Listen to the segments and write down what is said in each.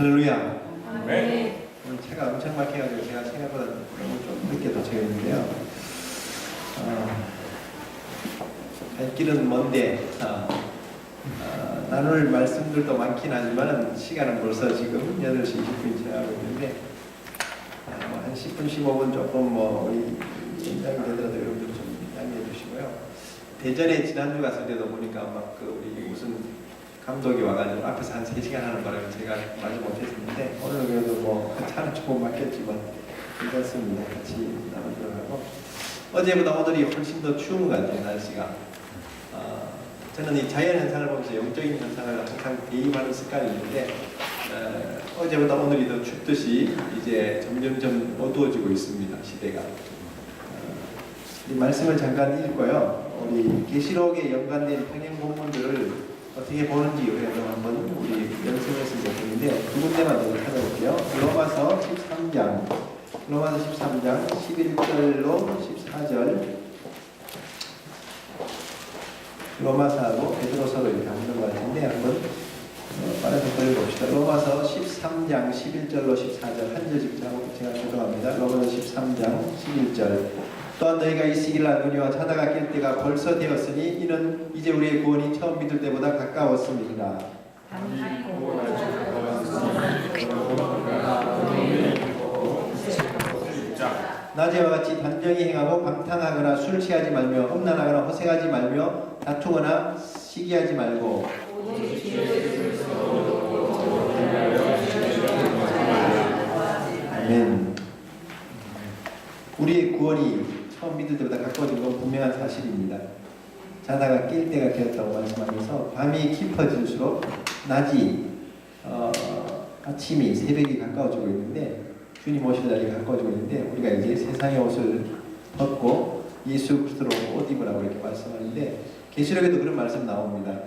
할렐루야. 네. 오늘 차가 엄청 막혀가지고 제가 생각보다 너무 좀 늦게 도착했는데요. 갈 길은 먼데 나눌 말씀들도 많긴 하지만 시간은 벌써 지금 8시 20분이 지나가고 있는데 한 10분, 15분 조금 우리 연장이 되더라도 여러분들 좀 양해해 주시고요. 대전에 지난주 갔을 때도 보니까 막 우리 무슨 감독이 와가지고 앞에서 한 3시간 하는 바람에 제가 마지 못했었는데 오늘 그래도 차는 조금 막혔지만 괜찮습니다. 같이 나누도록 하고 어제보다 오늘이 훨씬 더 추운 것 같아요. 날씨가. 저는 이 자연현상을 보면서 영적인 현상을 항상 대입하는 습관이 있는데 어제보다 오늘이 더 춥듯이 이제 점점점 어두워지고 있습니다. 시대가. 이 말씀을 잠깐 읽고요. 우리 계시록에 연관된 평행 본문들을 어떻게 보는지 우리가 좀 한번 우리 연습했으면 좋겠는데 두 군데만 더 찾아볼게요. 로마서 13장 11절로 14절 로마서하고 베드로서로 이렇게 한번 것 같은데 한번 빠른 속도를 봅시다. 로마서 13장 11절로 14절 한 절씩 제가 죄송합니다. 로마서 13장 11절 또한 너희가 이 시기를 알거니와 자다가 깰 때가 벌써 되었으니 이는 이제 우리의 구원이 처음 믿을 때보다 가까웠음이니라. 낮에와 같이 단정히 행하고 방탕하거나 술 취하지 말며 음란하거나 허세하지 말며 다투거나 시기하지 말고 아멘. 우리의 구원이 처음 믿을 때보다 가까워진 건 분명한 사실입니다. 자다가 깰 때가 되었다고 말씀하면서 밤이 깊어질수록 낮이 아침이 새벽이 가까워지고 있는데 주님 오실 날이 가까워지고 있는데 우리가 이제 세상의 옷을 벗고 예수 그리스도로 옷 입으라고 이렇게 말씀하는데 계시록에도 그런 말씀 나옵니다.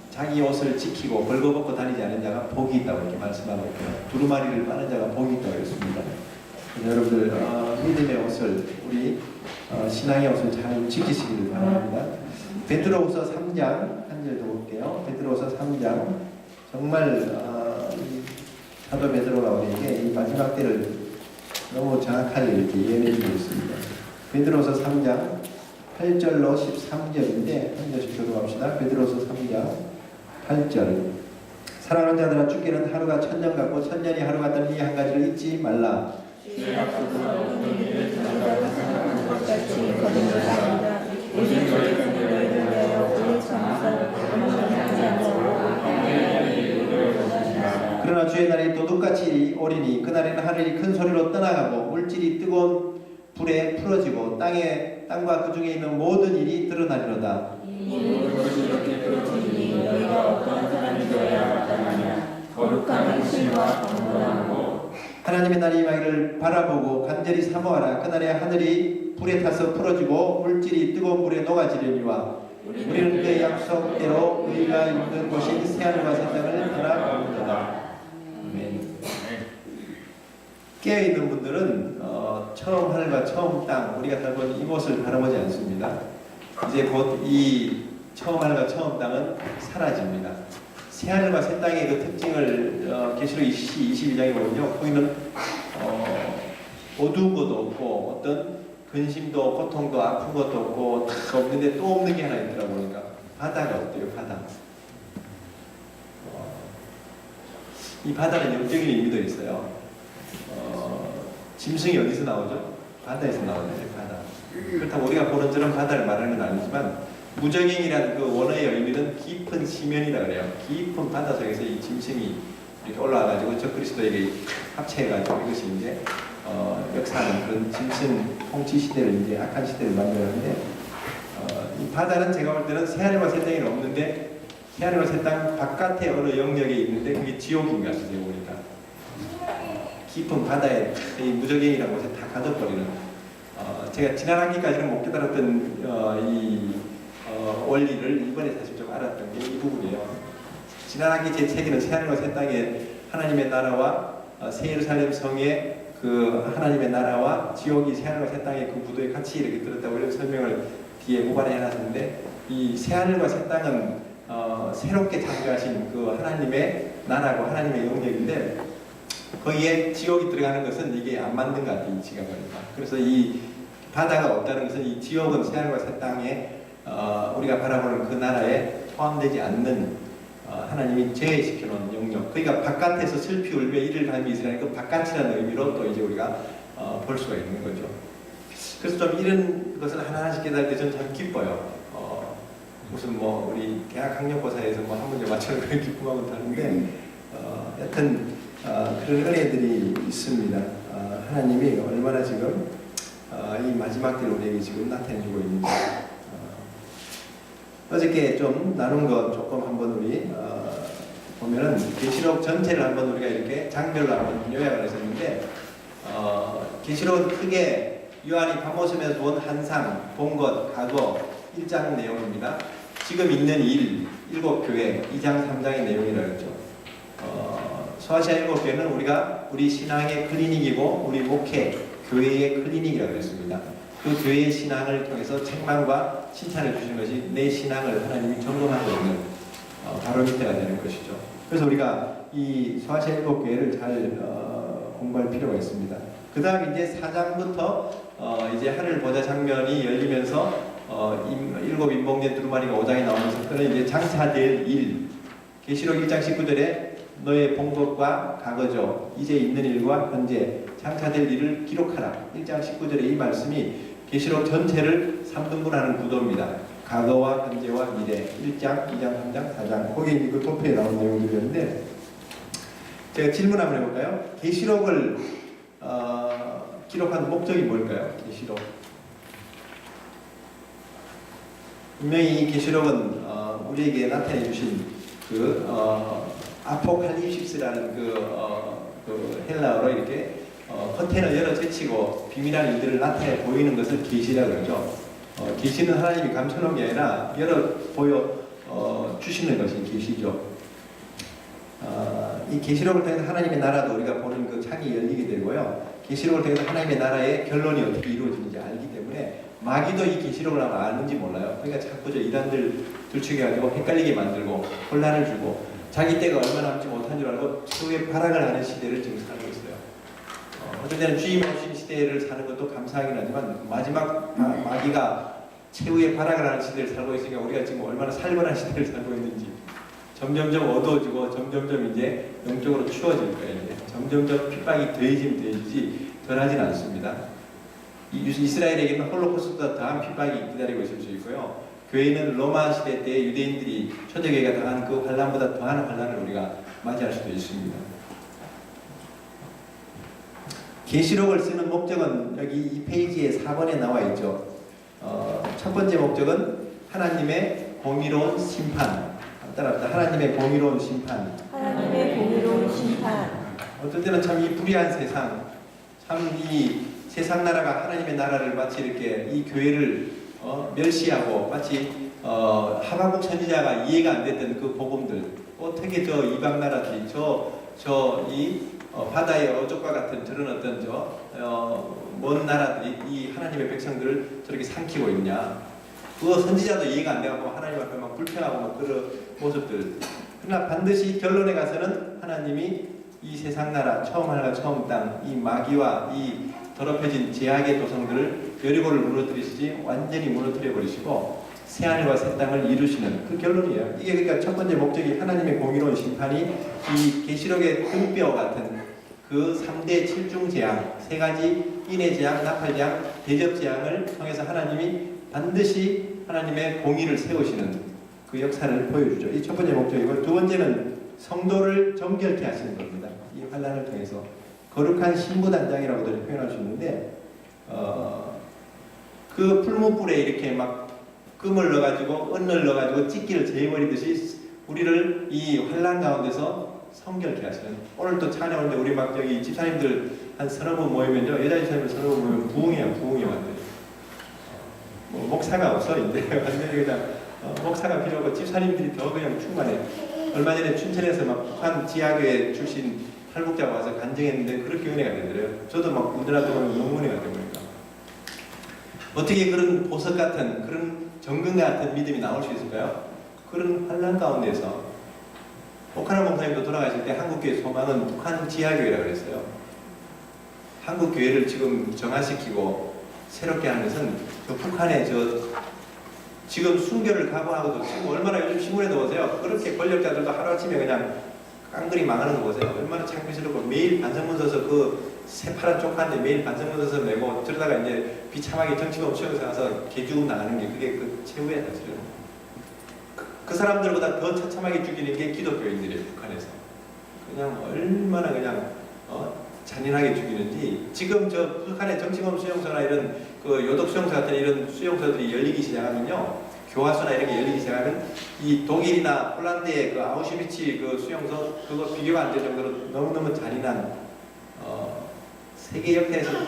자기 옷을 지키고 벌거벗고 다니지 않은 자가 복이 있다고 이렇게 말씀하고 있고요. 두루마리를 빠는 자가 복이 있다고 했습니다. 여러분들 믿음의 옷을 우리 신앙의 옷을 잘 지키시기를 바랍니다. 베드로후서 3장 한 절 더 볼게요. 베드로후서 3장 정말 사도 베드로가 우리에게 이 마지막 때를 너무 정확하게 이렇게 예언해주고 있습니다. 베드로서 3장 8절로 13절인데 한 절씩 교독합시다. 베드로서 3장 8절 사랑하는 자들아 주께는 하루가 천년 같고 천년이 하루 같다는 이 한 가지를 잊지 말라. 그러나 주의 날이 도둑같이 오리니 그날에는 하늘이 큰 소리로 떠나가고 물질이 뜨거운 불에 풀어지고 땅과 그 중에 있는 모든 일이 드러나리로다. 하나님의 날이 임하기를 바라보고 간절히 사모하라. 그날에 하늘이 불에 타서 풀어지고 물질이 뜨거운 물에 녹아지려니와 우리는 그의 약속대로 우리가 있는 곳인 새하늘과 새 땅을 바라보리로다. 깨어있는 분들은 처음 하늘과 처음 땅 우리가 살고 이 곳을 바라보지 않습니다. 이제 곧 이 처음 하늘과 처음 땅은 사라집니다. 새하늘과 새 땅의 그 특징을 계시록 22장에 보면요, 거기는 어두운 것도 없고 어떤 근심도 고통도 아픈 것도 없고 다 없는데 또 없는 게 하나 있더라고. 보니까 바다가 어때요? 바다. 이 바다는 영적인 의미도 있어요. 짐승이 어디서 나오죠? 바다에서 나오죠. 바다. 그렇다고 우리가 보는 저런 바다를 말하는 건 아니지만 무적행이라는 그 원어의 의미는 깊은 시면이라 그래요. 깊은 바다 속에서 이 짐승이 이렇게 올라와가지고 적그리스도에게 합체해가지고 이것이 이제 역사하는 그런 짐승 통치 시대를 이제 악한 시대를 만들었는데 이 바다는 제가 볼 때는 새하늘과 새 땅이 없는데 새하늘과 새 땅 바깥에 어느 영역에 있는데 그게 지옥인 것 같아요. 제가 보니까 깊은 바다에 이 무적행이라는 곳에 다 가둬버리는 제가 지난 학기까지는 못 깨달았던 이 원리를 이번에 사실 좀 알았던 게 이 부분이에요. 지난 학기 제 책에는 새하늘과 새 땅에 하나님의 나라와 새 예루살렘 성의 그 하나님의 나라와 지옥이 새하늘과 새 땅의 그 구도에 같이 이렇게 들었다고 이런 설명을 뒤에 모반에 해놨는데 이 새하늘과 새 땅은 새롭게 창조하신 그 하나님의 나라고 하나님의 영역인데 거기에 지옥이 들어가는 것은 이게 안 맞는 것 같아요. 이치가 보니까. 그래서 이 바다가 없다는 것은 이 지옥은 새하늘과 새 땅에 우리가 바라보는 그 나라에 포함되지 않는 하나님이 제외시켜 놓은 영역. 그러니까 바깥에서 슬피 울며 이를 갈미 이스라엘 그 바깥이라는 의미로 또 이제 우리가 볼 수가 있는 거죠. 그래서 좀 이런 것을 하나하나씩 깨달을 때 저는 참 기뻐요. 무슨 뭐 우리 대학 학력고사에서 뭐 한 문제 맞추는 그런 기쁨하고는 다른데 여튼 그런 은혜들이 있습니다. 하나님이 얼마나 지금 이 마지막 때를 우리에게 지금 나타내주고 있는지 어저께 좀 나눈 것 조금 한번 우리 보면은 계시록 전체를 한번 우리가 이렇게 장별로 한번 요약을 했었는데 계시록은 크게 요한이 밤모섬에서 본 한상, 본 것, 과거 1장 내용입니다. 지금 있는 일, 7교회 2장 3장의 내용이라고 했죠. 소아시아 7교회는 우리 신앙의 클리닉이고 우리 목회, 교회의 클리닉이라고 했습니다. 그 교회의 신앙을 통해서 책망과 칭찬을 주시는 것이 내 신앙을 하나님이 점검하고 있는 바로미터가 되는 것이죠. 그래서 우리가 이 소아시아 7교회를 잘 공부할 필요가 있습니다. 그 다음 이제 4장부터 이제 하늘 보좌 장면이 열리면서 일곱 인봉된 두루마리가 5장에 나오면서 그는 이제 장차될 일 계시록 1장 19절에 너의 본 것과 과거죠. 이제 있는 일과 현재 장차될 일을 기록하라. 1장 19절의 이 말씀이 계시록 전체를 3등분하는 구도입니다. 과거와 현재와 미래 1장, 2장, 3장, 4장 거기에 그 토표에 나온 내용들이었는데 제가 질문 한번 해볼까요? 계시록을 기록하는 목적이 뭘까요? 계시록 분명히 이 계시록은 우리에게 나타내 주신 그 아포칼립시스라는 그 헬라어로 이렇게 커튼을 열어 제치고 비밀한 일들을 나타내 보이는 것을 계시라고 그러죠. 계시는 하나님이 감춰놓은 게 아니라 열어 보여 주시는 것이 계시죠. 이 계시록을 통해서 하나님의 나라도 우리가 보는 그 창이 열리게 되고요. 계시록을 통해서 하나님의 나라의 결론이 어떻게 이루어지는지 알기 때문에 마귀도 이 계시록을 아마 아는지 몰라요. 그러니까 자꾸 저 이단들 들추겨가지고 헷갈리게 만들고 혼란을 주고 자기 때가 얼마 남지 못한 줄 알고 최후의 발악을 하는 시대를 지금 살고 있어요. 어떤 때는 주님 오신 시대를 사는 것도 감사하긴 하지만 마지막 마귀가 최후의 발악을 하는 시대를 살고 있으니까 우리가 지금 얼마나 살벌한 시대를 살고 있는지 점점점 어두워지고 점점점 이제 영적으로 추워질 거예요. 이제 점점점 핍박이 더해지지 덜하진 않습니다. 이스라엘에게는 홀로코스트보다 더한 핍박이 기다리고 있을 수 있고요. 교회는 로마 시대 때 유대인들이 초대교회가 당한 그 환란보다 더한 환란을 우리가 맞이할 수도 있습니다. 계시록을 쓰는 목적은 여기 이 페이지에 4번에 나와 있죠. 첫 번째 목적은 하나님의 공의로운 심판. 따라합니다. 하나님의 공의로운 심판. 하나님의 공의로운 심판. 어떨 때는 참 이 불의한 세상, 참 이 세상 나라가 하나님의 나라를 마치 이렇게 이 교회를 멸시하고 마치 하박국 선지자가 이해가 안 됐던 그 복음들, 어떻게 저 이방 나라들이 이 바다의 어족과 같은 저런 어떤 먼 나라들이 이 하나님의 백성들을 저렇게 삼키고 있냐. 그 선지자도 이해가 안 되고 하나님 앞에 막 불평하고 막 그런 모습들. 그러나 반드시 결론에 가서는 하나님이 이 세상 나라 처음 하늘과 처음 땅 이 마귀와 이 더럽혀진 제약의 도성들을 여리고를 무너뜨리시지 완전히 무너뜨려 버리시고 새 하늘과 새 땅을 이루시는 그 결론이에요. 이게 그러니까 첫 번째 목적이 하나님의 공의로운 심판이 이 계시록의 등뼈 같은 그 3대 7중 재앙, 세 가지 인의 재앙, 나팔 재앙, 대접 재앙을 통해서 하나님이 반드시 하나님의 공의를 세우시는 그 역사를 보여주죠. 이 첫 번째 목적이고 두 번째는 성도를 정결케 하시는 겁니다. 이 환란을 통해서 거룩한 신부단장이라고도 표현할 수 있는데 그 풀무불에 이렇게 막 금을 넣어가지고 은을 넣어가지고 찢기를 제해버리듯이 우리를 이 환란 가운데서 성결케 하시는. 오늘 또 찬양 올때 우리 막 여기 집사님들 한 서너 분 모이면요, 여자 집사님들 서너 분 모이면 부흥이 완전히 목사가 없어 이제 완전히 그냥 목사가 필요 없고 집사님들이 더 그냥 충만해. 얼마 전에 춘천에서 막 북한 지하교회 출신 탈북자가 와서 간증했는데 그렇게 은혜가 되더래요. 저도 막 운전하다 보면 너무 은혜가 되니까 어떻게 그런 보석 같은 그런 정금 같은 믿음이 나올 수 있을까요? 그런 환란 가운데서 오카나 목사님도 돌아가실 때 한국교회 소망은 북한 지하교회라고 그랬어요. 한국교회를 지금 정화시키고 새롭게 하는 것은 저 북한의 지금 순교를 각오하고도 지금 얼마나 요즘 신문에도 보세요. 그렇게 권력자들도 하루아침에 그냥 깡그리 망하는 거 보세요. 얼마나 창피스럽고 매일 반성문 써서 그 새파란 쪽한데 매일 반성문 써서 내고 저러다가 이제 비참하게 정치범 수용소 가서 개죽 나가는 게 그게 그 최후의 사실은. 그 사람들보다 더 처참하게 죽이는 게 기독교인들이에요. 북한에서. 그냥 얼마나 그냥 잔인하게 죽이는지 지금 저 북한의 정치범 수용소나 이런 그 요독 수용소 같은 이런 수용소들이 열리기 시작하면요. 교화소나 이런 게 열리기 시작하면 이 독일이나 폴란드의 그 아우슈비츠 그 수용소 그거 비교가 안 될 정도로 너무너무 잔인한 세계 역사에서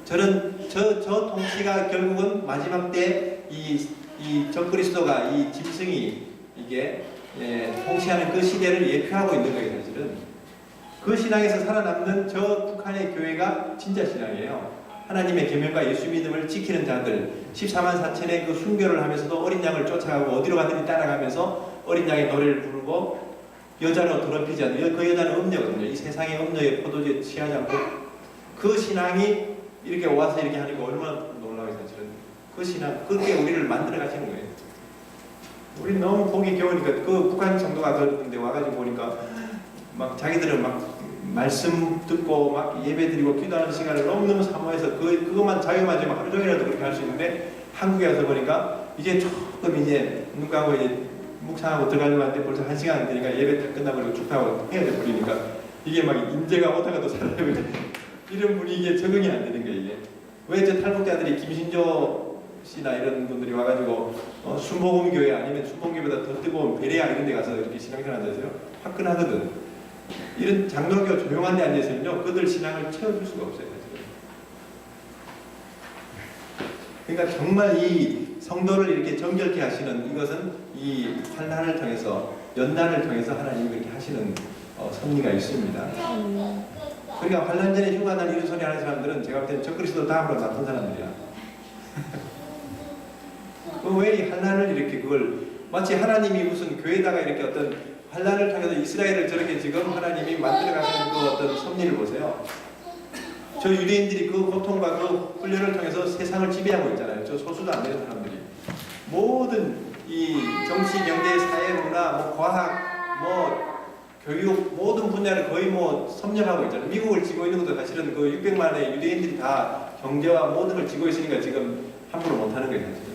저 통치가 결국은 마지막 때 이 적그리스도가 이 짐승이 이게 통치하는 그 시대를 예표하고 있는 거예요. 사실은 그 신앙에서 살아남는 저 북한의 교회가 진짜 신앙이에요. 하나님의 계명과 예수 믿음을 지키는 자들 14만 4천의 그 순교를 하면서도 어린 양을 쫓아가고 어디로 가든지 따라가면서 어린 양의 노래를 부르고 여자로 더럽히지 않는 그 여자는 음녀거든요. 이 세상의 음녀의 포도주에 취하지 않고 그 신앙이 이렇게 와서 이렇게 하니까 얼마나 놀라워요. 사실은 그 신앙 그렇게 우리를 만들어 가시는 거예요. 우리 너무 보기 겨우니까 그 북한 정도가 그런데 와가지고 보니까 막 자기들은 막 말씀 듣고 막 예배 드리고 기도하는 시간을 너무너무 사모해서 그것만 자유만 좀 하루 종일이라도 그렇게 할 수 있는데 한국에 와서 보니까 이제 조금 이제 눈 감고 이제 묵상하고 들어가려고 하는데 벌써 1시간 되니까 예배 다 끝나버리고 축하하고 헤어져 버리니까 이게 막 인재가 오다가도 살아요. 이런 분위기에 적응이 안 되는 거예요. 이게 왜 저 탈북자들이 김신조 씨나 이런 분들이 와가지고 순복음교회 아니면 순복음교회보다 더 뜨거운 베레아 이런 데 가서 이렇게 신앙생활 하세요? 화끈하거든. 이런 장로교 조용한 데 앉아있으면요 그들 신앙을 채워줄 수가 없어요. 그러니까 정말 이 성도를 이렇게 정결케 하시는 이것은 이 환난을 통해서 연단을 통해서 하나님이 그렇게 하시는 섭리가 있습니다. 그러니까 환난 전에 휴가난 이런 소리 하는 사람들은 제가 볼 때는 적그리스도 다음으로 나쁜 사람들이야. 왜 이 환난을 이렇게 그걸 마치 하나님이 무슨 교회다가 이렇게 어떤 환난을 통해서 이스라엘을 저렇게 지금 하나님이 만들어 가시는 그 어떤 섭리를 보세요. 저 유대인들이 그 고통과 그 훈련을 통해서 세상을 지배하고 있잖아요. 저 소수도 안 되는 사람들이 모든 이 정치, 경제, 사회, 문화, 뭐 과학, 뭐 교육 모든 분야를 거의 뭐 섭렵하고 있잖아요. 미국을 쥐고 있는 것도 사실은 그 600만의 유대인들이 다 경제와 모든 걸 쥐고 있으니까 지금 함부로 못하는 거예요. 사실은.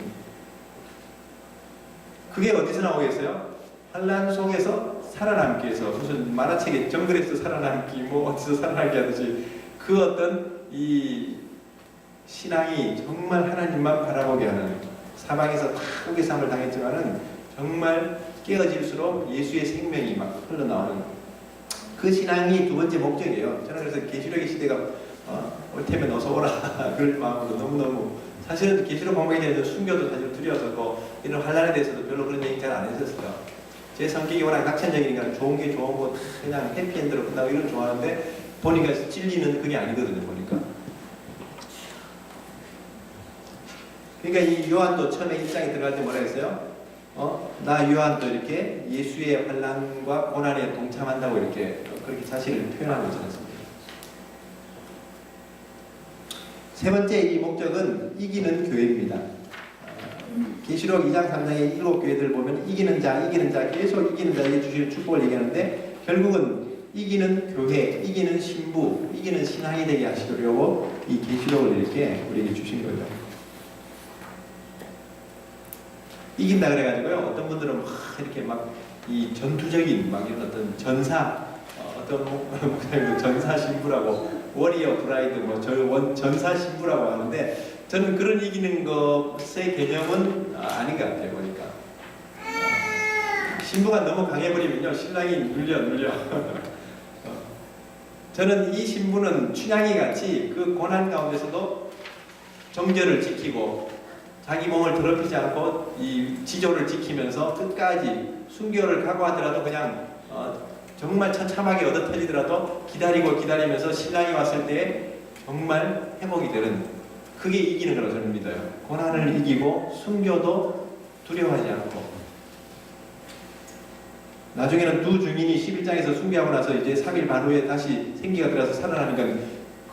그게 어디서 나오겠어요? 환난 속에서 살아남기 위해서 무슨 만화책에 정글에서 살아남기 뭐 어디서 살아남기 하듯이 그 어떤 이 신앙이 정말 하나님만 바라보게 하는 사방에서 다 흑의 삶을 당했지만은 정말 깨어질수록 예수의 생명이 막 흘러나오는 그 신앙이 두 번째 목적이에요. 저는 그래서 계시록의 시대가 올 테면 어서 오라 그럴 마음으로 너무너무 사실은 계시록 공부에 대해서 순교도 사실 두려워서 이런 환란에 대해서도 별로 그런 얘기 잘 안 했었어요. 제 성격이 워낙 낙천적이니까 좋은 게 좋은 거 그냥 해피엔드로 끝나고 이런 거 좋아하는데 보니까 진리는 그게 아니거든요. 보니까 그러니까 이 요한도 처음에 1장에 들어갈 때 뭐라 했어요? 나 요한도 이렇게 예수의 환난과 고난에 동참한다고 이렇게 그렇게 자신을 표현하고 있지 않습니까? 세 번째 이 목적은 이기는 교회입니다. 계시록 2장 3장의 7교회들 보면 이기는 자 계속 이기는 자에게 주실 축복을 얘기하는데 결국은 이기는 교회, 이기는 신부, 이기는 신앙이 되게 하시려고 이 계시록을 이렇게 우리에게 주신 거죠. 이긴다 그래가지고요. 어떤 분들은 막 이렇게 막 이 전투적인 막 이런 어떤 전사, 어떤 목사님도 전사 신부라고 워리어 브라이드 뭐 전사 신부라고 하는데 저는 그런 이기는 것의 개념은 아닌 것 같아요. 보니까 신부가 너무 강해버리면요 신랑이 눌려. 저는 이 신부는 춘향이 같이 그 고난 가운데서도 정절을 지키고 자기 몸을 더럽히지 않고 이 지조를 지키면서 끝까지 순교를 각오하더라도 그냥 정말 처참하게 얻어터지더라도 기다리면서 신랑이 왔을 때 정말 회복이 되는 그게 이기는 거라고 저는 믿어요. 고난을 이기고 순교도 두려워하지 않고 나중에는 두 증인이 11장에서 숭배하고 나서 이제 3일 반 후에 다시 생기가 들어서 살아나니까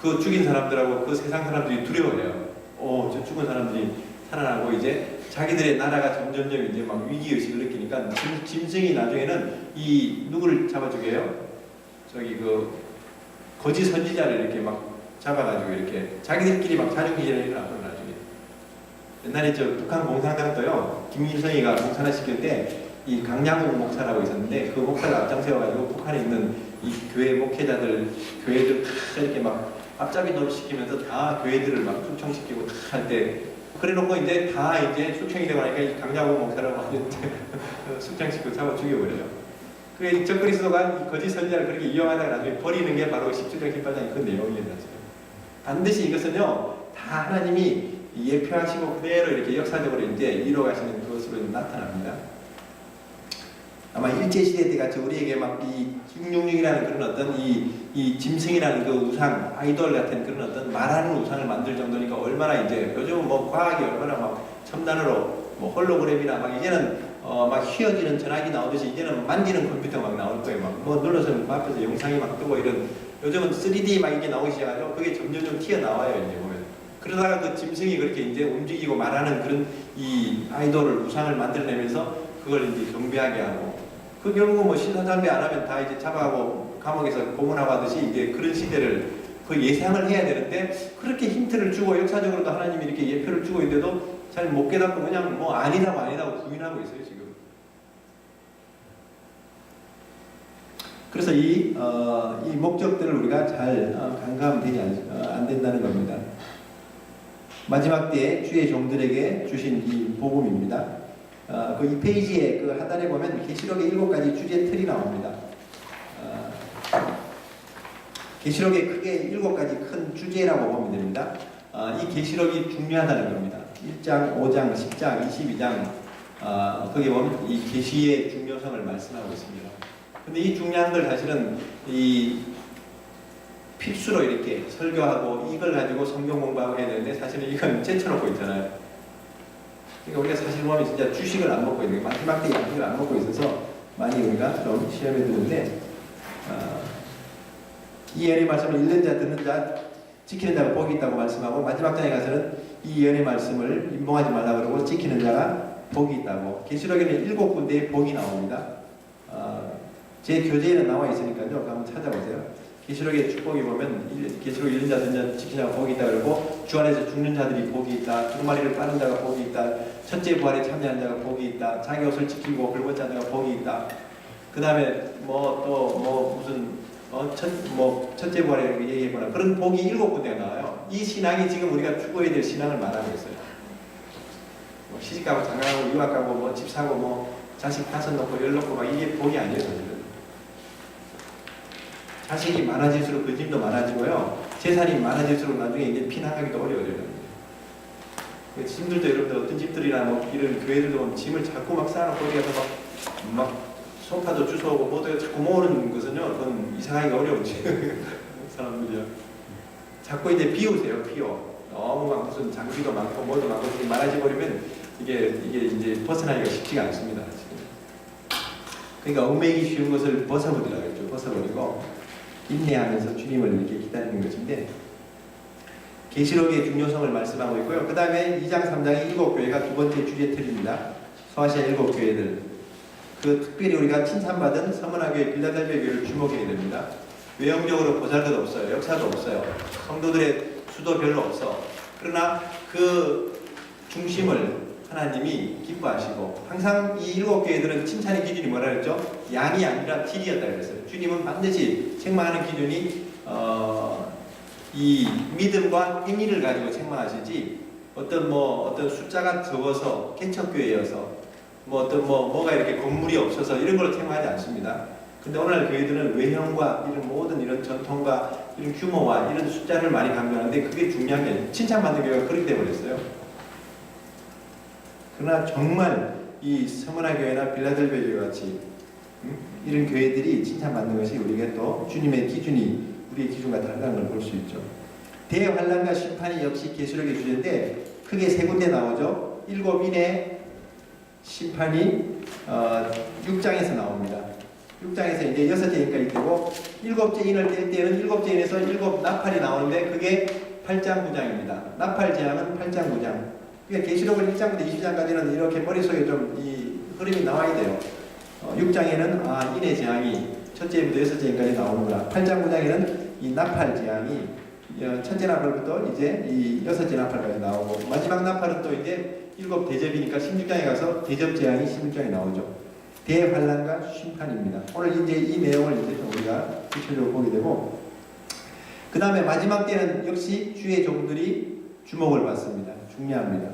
그 죽인 사람들하고 그 세상 사람들이 두려워해요. 저 죽은 사람들이 살아나고 이제 자기들의 나라가 점점점 이제 막 위기의식을 느끼니까 짐승이 나중에는 이 누구를 잡아주게 해요? 저기 그 거짓 선지자를 이렇게 막 잡아가지고 이렇게 자기들끼리 막 자중기전을 일어나고 나중에 옛날에 저 북한 공산당도요 김일성이가 공산화 시킬 때 이 강양욱 목사라고 있었는데 그 목사가 앞장세워가지고 북한에 있는 이 교회 목회자들 교회들 다 이렇게 막 앞잡이 노릇시키면서 다 교회들을 막 숙청시키고 다 할 때 그래놓고 이제 다 이제 숙청이 되고 나니까 이 강양욱 목사라고 완전 숙청시키고 잡아 죽여버려요. 그 적그리스도가 이 거짓 선지자를 그렇게 이용하다가 나중에 버리는 게 바로 17장 18장의 그 내용입니다. 반드시 이것은요 다 하나님이 예표하시고 그대로 이렇게 역사적으로 이제 이루어가시는 것으로 나타납니다. 아마 일제시대 때 같이 우리에게 막 이 666이라는 그런 어떤 이 짐승이라는 그 우상, 아이돌 같은 그런 어떤 말하는 우상을 만들 정도니까 얼마나 이제 요즘은 뭐 과학이 얼마나 막 첨단으로 뭐 홀로그램이나 막 이제는 막 휘어지는 전화기 나오듯이 이제는 만지는 컴퓨터 막 나올 거예요. 막 뭐 눌러서 그 앞에서 영상이 막 뜨고 이런 요즘은 3D 막 이게 나오기 시작하죠. 그게 점점 튀어나와요. 이제 보면. 그러다가 그 짐승이 그렇게 이제 움직이고 말하는 그런 이 아이돌을 우상을 만들어내면서 그걸 이제 경배하게 하고 그 결국은 뭐 신사참배 안 하면 다 이제 잡아가고 감옥에서 고문하고 하듯이 이제 그런 시대를 그 예상을 해야 되는데 그렇게 힌트를 주고 역사적으로도 하나님이 이렇게 예표를 주고 있는데도 잘 못 깨닫고 그냥 뭐 아니다고 부인하고 있어요 지금. 그래서 이 목적들을 우리가 잘 간과하면 안 된다는 겁니다. 마지막 때에 주의 종들에게 주신 이 복음입니다. 그 2페이지에 그 하단에 보면 계시록의 7가지 주제 틀이 나옵니다. 계시록의 크게 7가지 큰 주제라고 보면 됩니다. 이 계시록이 중요하다는 겁니다. 1장, 5장, 10장, 22장 거기 보면 이 계시의 중요성을 말씀하고 있습니다. 근데 이 중요한 걸 사실은 이 필수로 이렇게 설교하고 이걸 가지고 성경 공부하고 해야 되는데 사실은 이건 제쳐놓고 있잖아요. 그러니까 우리가 사실 보면 진짜 주식을 안 먹고 있는 마지막 때 양식을 안 먹고 있어서 많이 우리가 좀 시험에 드는데 이 예언의 말씀을 읽는 자 듣는 자 지키는 자가 복이 있다고 말씀하고 마지막 장에 가서는 이 예언의 말씀을 임봉하지 말라 그러고 지키는 자가 복이 있다고 계시록에는 7군데의 복이 나옵니다. 제 교재에는 나와 있으니까요. 한번 찾아보세요. 계시록의 축복이 보면 계시록 읽는 자 듣는 자 지키는 자가 복이 있다 그러고 주 안에서 죽는 자들이 복이 있다. 두루마리를 빠는 자가 복이 있다. 첫째 부활에 참여한 자가 복이 있다. 자기 옷을 지키고 헐벗지 않은 자가 복이 있다. 그 다음에 첫째 부활에 얘기했거나 그런 복이 7군데가 나와요. 이 신앙이 지금 우리가 추구해야 될 신앙을 말하고 있어요. 뭐 시집가고 장가가고 유학가고 뭐 집 사고 뭐 자식 5 놓고 10 놓고 막 이게 복이 아니에요. 사실은. 자식이 많아질수록 그 짐도 많아지고요. 재산이 많아질수록 나중에 이제 피난하기도 어려워져요. 짐들도 여러분들 어떤 집들이나 뭐 이런 교회들도 보면 짐을 자꾸 막 쌓아놓고 어디 가서 막 소파도 주워오고 뭐도 자꾸 모으는 것은요. 그건 이상하기가 어려운지 사람들이요. 자꾸 이제 비우세요. 비워. 너무 막 무슨 장비도 많고 뭐도 많고 되게 많아져 버리면 이게 이제 벗어나기가 쉽지가 않습니다. 지금. 그러니까 얽매이기 쉬운 것을 벗어버리라고 했죠. 벗어버리고 인내하면서 주님을 이렇게 기다리는 것인데 계시록의 중요성을 말씀하고 있고요. 그 다음에 2장 3장의 7교회가 두 번째 주제 틀입니다. 소아시아 7교회들 그 특별히 우리가 칭찬받은 서머나 교회, 빌라델비아 교회를 주목해야 됩니다. 외형적으로 보잘것 없어요. 역사도 없어요. 성도들의 수도 별로 없어. 그러나 그 중심을 하나님이 기뻐하시고 항상 이 7교회들은 칭찬의 기준이 뭐라 그랬죠? 양이 아니라 질이었다 그랬어요. 주님은 반드시 책망하는 기준이 이 믿음과 행위를 가지고 책망하시지 어떤 숫자가 적어서 개척교회여서 뭐가 이렇게 건물이 없어서 이런 걸로 책망하지 않습니다. 근데 오늘날 교회들은 외형과 이런 모든 이런 전통과 이런 규모와 이런 숫자를 많이 강조하는데 그게 중요한 게 아니에요. 칭찬받는 교회가 그렇게 돼버렸어요. 그러나 정말 이 서머나 교회나 빌라델비아 교회 같이 이런 교회들이 칭찬받는 것이 우리가 또 주님의 기준이 우리의 기준과 다르다는 걸 볼 수 있죠. 대환란과 심판이 역시 계시록의 주제인데 크게 3군데 나오죠. 7인의 심판이 6장에서 나옵니다. 6장에서 이제 6째 인까지 되고 7째 인을 뗄 때는 7째 인에서 7 나팔이 나오는데 그게 8장 9장입니다. 나팔 재앙은 8장 9장. 그러니까 계시록을 1장부터 20장까지는 이렇게 머릿속에 좀 이 흐름이 나와야 돼요. 6장에는 인의 재앙이 첫째부터 6째까지 나오는구나. 8장 9장에는 이 나팔 재앙이 첫째 나팔부터 이제 이 6째 나팔까지 나오고 마지막 나팔은 또 이제 7 대접이니까 16장에 가서 대접 재앙이 16장에 나오죠. 대환란과 심판입니다. 오늘 이제 이 내용을 이제 좀 우리가 구체적으로 보게 되고 그 다음에 마지막 때는 역시 주의 종들이 주목을 받습니다. 중요합니다.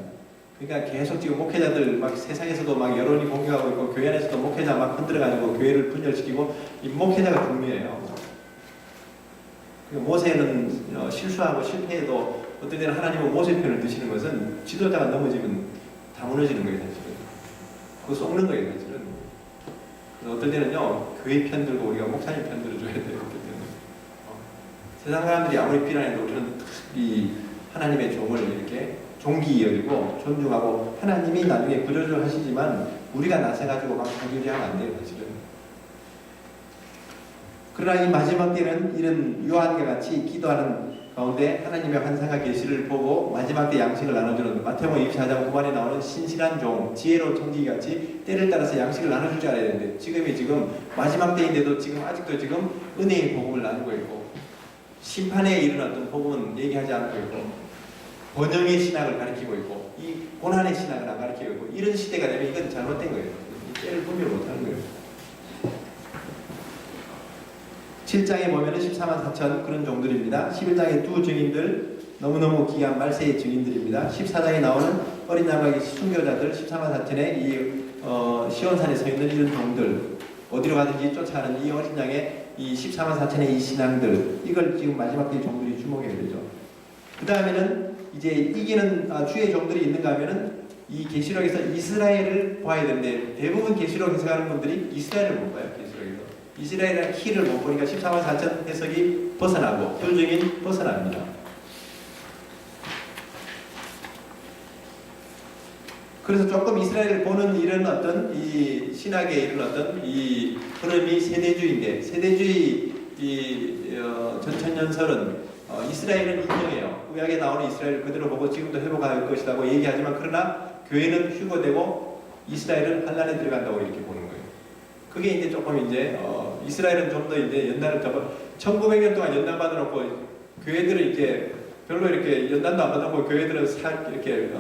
그러니까 계속 지금 목회자들 막 세상에서도 막 여론이 공격하고 있고 교회 안에서도 목회자 막 흔들어가지고 교회를 분열시키고 이 목회자가 중요해요. 모세는 실수하고 실패해도 어떤 때는 하나님은 모세 편을 드시는 것은 지도자가 넘어지면 다 무너지는 거예요, 사실은. 그거 썩는 거예요, 사실은. 그래서 어떤 때는요, 교회 편 들고 우리가 목사님 편 들어줘야 돼요, 어떤 때는. 세상 사람들이 아무리 비난해도 우리는 이 하나님의 종을 이렇게 존귀 여기고 존중하고 하나님이 나중에 구조를 하시지만 우리가 나서가지고 막 자기주장하면 안 돼요, 사실은. 그러나 이 마지막 때는 이런 요한과 같이 기도하는 가운데 하나님의 환상과 계시를 보고 마지막 때 양식을 나눠주는 마태복음 24장 9반에 나오는 신실한 종, 지혜로운 청지기같이 때를 따라서 양식을 나눠줄 줄 알아야 되는데 지금 마지막 때인데도 지금 아직도 지금 은혜의 복음을 나누고 있고 심판에 이르는 어떤 복음은 얘기하지 않고 있고 번영의 신학을 가르치고 있고 이 고난의 신학을 안 가르치고 있고 이런 시대가 되면 이건 잘못된 거예요. 때를 분별 못하는 거예요. 7장에 보면은 14만 4천 그런 종들입니다. 11장에 두 증인들 너무너무 귀한 말세의 증인들입니다. 14장에 나오는 어린 양과 순교자들 14만 4천의 이 시온산에 서 있는 이런 종들 어디로 가든지 쫓아가는 이 어린 양의 이 14만 4천의 이 신앙들 이걸 지금 마지막 때 종들이 주목해야 되죠. 그 다음에는 이제 이기는 주의 종들이 있는가 하면은 이 계시록에서 이스라엘을 봐야 되는데 대부분 계시록 해석하는 분들이 이스라엘을 못 봐요. 계시록에서 이스라엘이라는 키를 못 보니까 14만 4천 해석이 벗어나고 표적인 벗어납니다. 그래서 조금 이스라엘을 보는 이런 어떤 이 신학의 이런 어떤 이 흐름이 세대주의인데 세대주의 이 전천년설은 이스라엘은 인정해요. 구약에 나오는 이스라엘을 그대로 보고 지금도 회복할 것이라고 얘기하지만 그러나 교회는 휴거되고 이스라엘은 환란에 들어간다고 이렇게 보는 거예요. 그게 이제 조금 이제 이스라엘은 좀 더 이제 연단을 잡아 1900년 동안 연단 받아놓고 교회들은 이렇게 별로 이렇게 연단도 안 받아놓고 교회들은 이렇게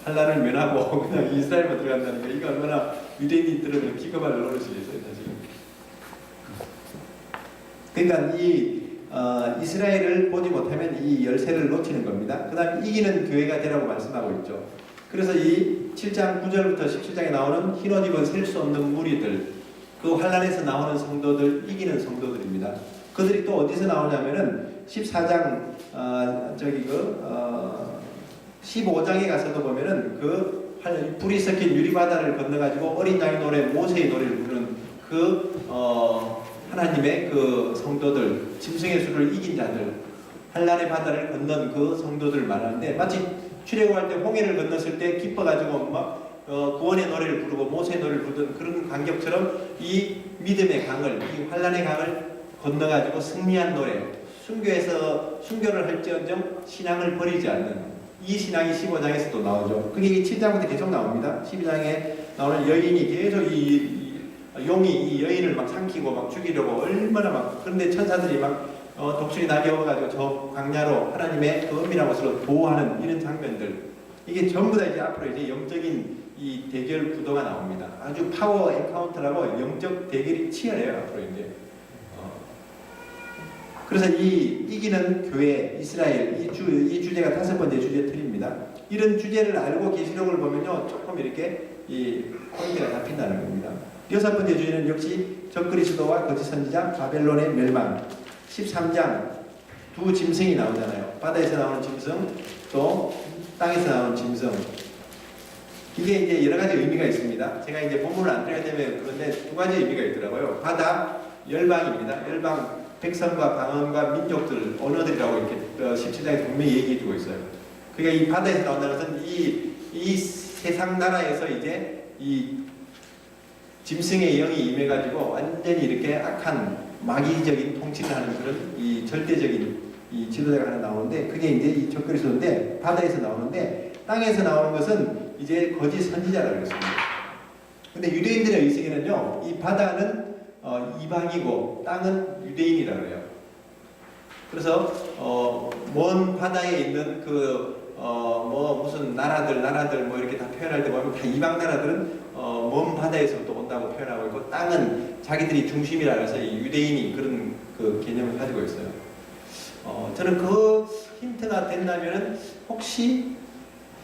환란을 면하고 그냥 이스라엘만 들어간다는 게 이거 얼마나 유대인들은 기겁할 노릇이겠어요, 사실은. 그러니까 이 이스라엘을 보지 못하면 이 열쇠를 놓치는 겁니다. 그 다음에 이기는 교회가 되라고 말씀하고 있죠. 그래서 이 7장 9절부터 17장에 나오는 흰옷 입은 셀 수 없는 무리들 그 환란에서 나오는 성도들 이기는 성도들입니다. 그들이 또 어디서 나오냐면은 14장 15장에 가서도 보면은 그 불이 섞인 유리바다를 건너가지고 어린 양의 노래 모세의 노래를 부르는 그 하나님의 그 성도들 짐승의 수를 이긴 자들 환란의 바다를 건넌 그 성도들 말하는데 마치 출애굽할 때 홍해를 건넜을 때 기뻐가지고 막 구원의 노래를 부르고 모세의 노래를 부르던 그런 광경처럼 이 믿음의 강을 이 환란의 강을 건너가지고 승리한 노래 순교를 할지언정 신앙을 버리지 않는 이 신앙이 15장에서도 나오죠. 그게 7장부터 계속 나옵니다. 12장에 나오는 여인이 계속 용이 이 여인을 막 삼키고 막 죽이려고 얼마나 막 그런데 천사들이 막 독수리 날개어가지고 저 광야로 하나님의 그 은밀한 곳으로 보호하는 이런 장면들 이게 전부 다 이제 앞으로 이제 영적인 이 대결 구도가 나옵니다. 아주 파워 엔카운터라고 영적 대결이 치열해요 앞으로 이제. 그래서 이 이기는 교회 이스라엘 이 주제가 5번째 주제 틀입니다. 이런 주제를 알고 계시록을 보면요 조금 이렇게 이 포인트가 잡힌다는 겁니다. 6번째 주제는 역시 적그리스도와 거짓 선지자 바벨론의 멸망. 13장 두 짐승이 나오잖아요. 바다에서 나오는 짐승 또 땅에서 나오는 짐승. 이게 이제 여러 가지 의미가 있습니다. 제가 이제 본문을 안 들어가야 되면 그런데 두 가지 의미가 있더라고요. 바다 열방입니다. 열방 백성과 방언과 민족들 언어들이라고 이렇게 17장에 분명히 얘기해주고 있어요. 그러니까 이 바다에서 나온다는 것은 이 세상 나라에서 이제 이 짐승의 영이 임해가지고 완전히 이렇게 악한 마귀적인 통치를 하는 그런 이 절대적인 이 지도자가 하나 나오는데, 그게 이제 이 적그리스도인데, 바다에서 나오는데, 땅에서 나오는 것은 이제 거짓 선지자라고 했습니다. 근데 유대인들의 의식에는요, 이 바다는 이방이고 땅은 유대인이라고 해요. 그래서 먼 바다에 있는 무슨 나라들 뭐 이렇게 다 표현할 때 보면 다 이방 나라들은 먼 바다에서부터 온다고 표현하고 있고, 땅은 자기들이 중심이라 해서 이 유대인이 그런 그 개념을 가지고 있어요. 저는 그 힌트가 된다면은 혹시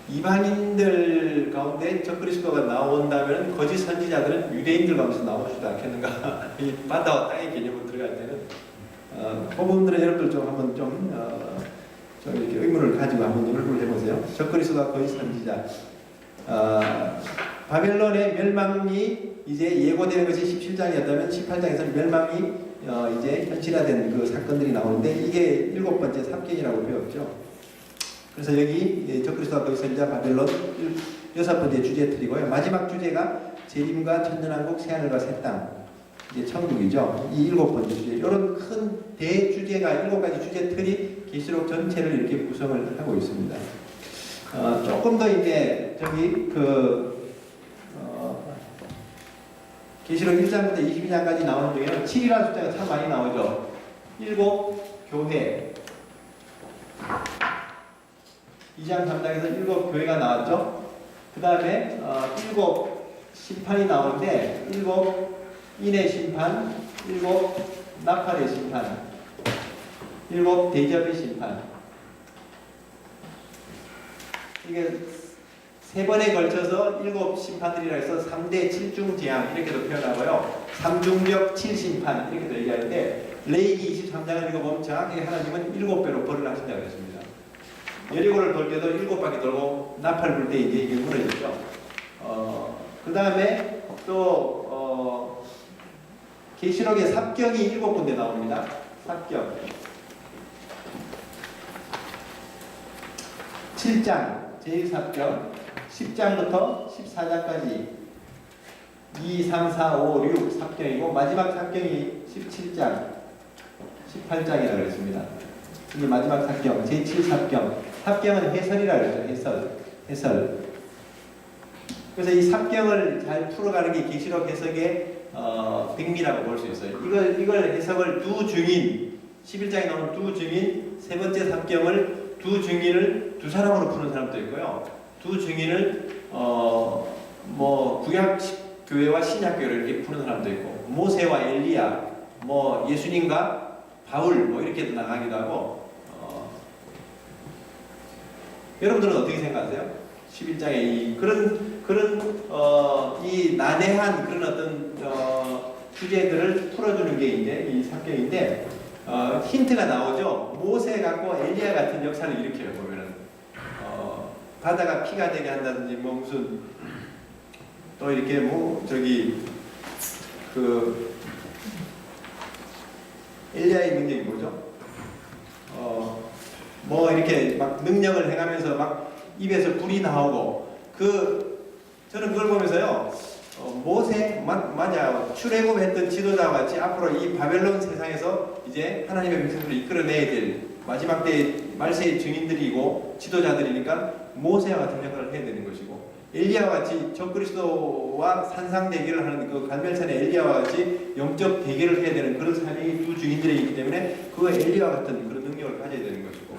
이방인들 가운데 적그리스도가 나온다면 거짓 선지자들은 유대인들 가운데서 나올 수도 않겠는가. 이 바다와 땅의 개념으로 들어갈 때는 그 부분들은 여러분들 좀 한번 좀 이렇게 의문을 가지고 한번 연구를 해보세요. 적그리스도가 거짓 선지자. 바벨론의 멸망이 이제 예고되는 것이 17장이었다면 18장에서는 멸망이 이제 현실화된 그 사건들이 나오는데, 이게 7번째 삽경이라고 배웠죠. 그래서 여기 적그리스도가 거짓 선지자 바벨론 6번째 주제 틀이고요. 마지막 주제가 재림과 천년왕국 새하늘과 새 땅, 이제 천국이죠. 이 7번째 주제, 이런 큰 대주제가 7가지 주제 틀이 계시록 전체를 이렇게 구성을 하고 있습니다. 조금 더 이제 계시록 1장부터 22장까지 나오는 중에는 7이라는 숫자가 참 많이 나오죠. 7 교회, 2장 3장에서 7 교회가 나왔죠. 그 다음에 7 심판이 나오는데, 7 인의 심판, 7 나팔의 심판, 7 대접의 심판. 이게 3번에 걸쳐서 7 심판들이라 해서 3대 7중 재앙 이렇게도 표현하고요. 3중력 7심판 이렇게도 얘기하는데, 레위기 23장을 읽어보면 정확하게 하나님은 7배로 벌을 하신다고 했습니다. 여리고를 돌 때도 7바퀴 돌고 나팔 불 때 이제 이게 무너졌죠. 그 다음에 또 계시록에 삽경이 7군데 나옵니다. 삽경 7장 제1삽경 10장부터 14장까지 2, 3, 4, 5, 6 삽경이고, 마지막 삽경이 17장 18장이라고 그랬습니다. 이게 마지막 삽경 제7삽경. 삽경은 해설이라고 그러죠. 해설. 그래서 이 삽경을 잘 풀어가는 게 계시록 해석의 백미라고 볼 수 있어요. 이걸 해석을 두 증인, 11장에 나오는 두 증인, 세 번째 삽경을 두 증인을 두 사람으로 푸는 사람도 있고요. 두 증인을 구약 교회와 신약 교회를 이렇게 푸는 사람도 있고, 모세와 엘리야, 예수님과 바울 이렇게도 나가기도 하고. 여러분들은 어떻게 생각하세요? 11장에 이 난해한 그런 어떤 주제들을 풀어주는 게 이제 이 삽경인데, 힌트가 나오죠. 모세 같고 엘리야 같은 역사를 일으켜요. 보면은 바다가 피가 되게 한다든지 무슨 또 이렇게 엘리야의 능력이 뭐죠? 이렇게 막 능력을 행하면서 막 입에서 불이 나오고, 저는 그걸 보면서요, 모세 맞아, 출애굽했던 지도자와 같이 앞으로 이 바벨론 세상에서 이제 하나님의 백성들을 이끌어내야 될 마지막 때 말세의 증인들이고 지도자들이니까 모세와 같은 역할을 해야 되는 것이고, 엘리야와 같이 적그리스도와 산상 대결을 하는 그 갈멜산의 엘리야와 같이 영적 대결을 해야 되는 그런 사명이 두 증인들이 있기 때문에 그 엘리야와 같은 그런 능력을 가져야 되는 것이고,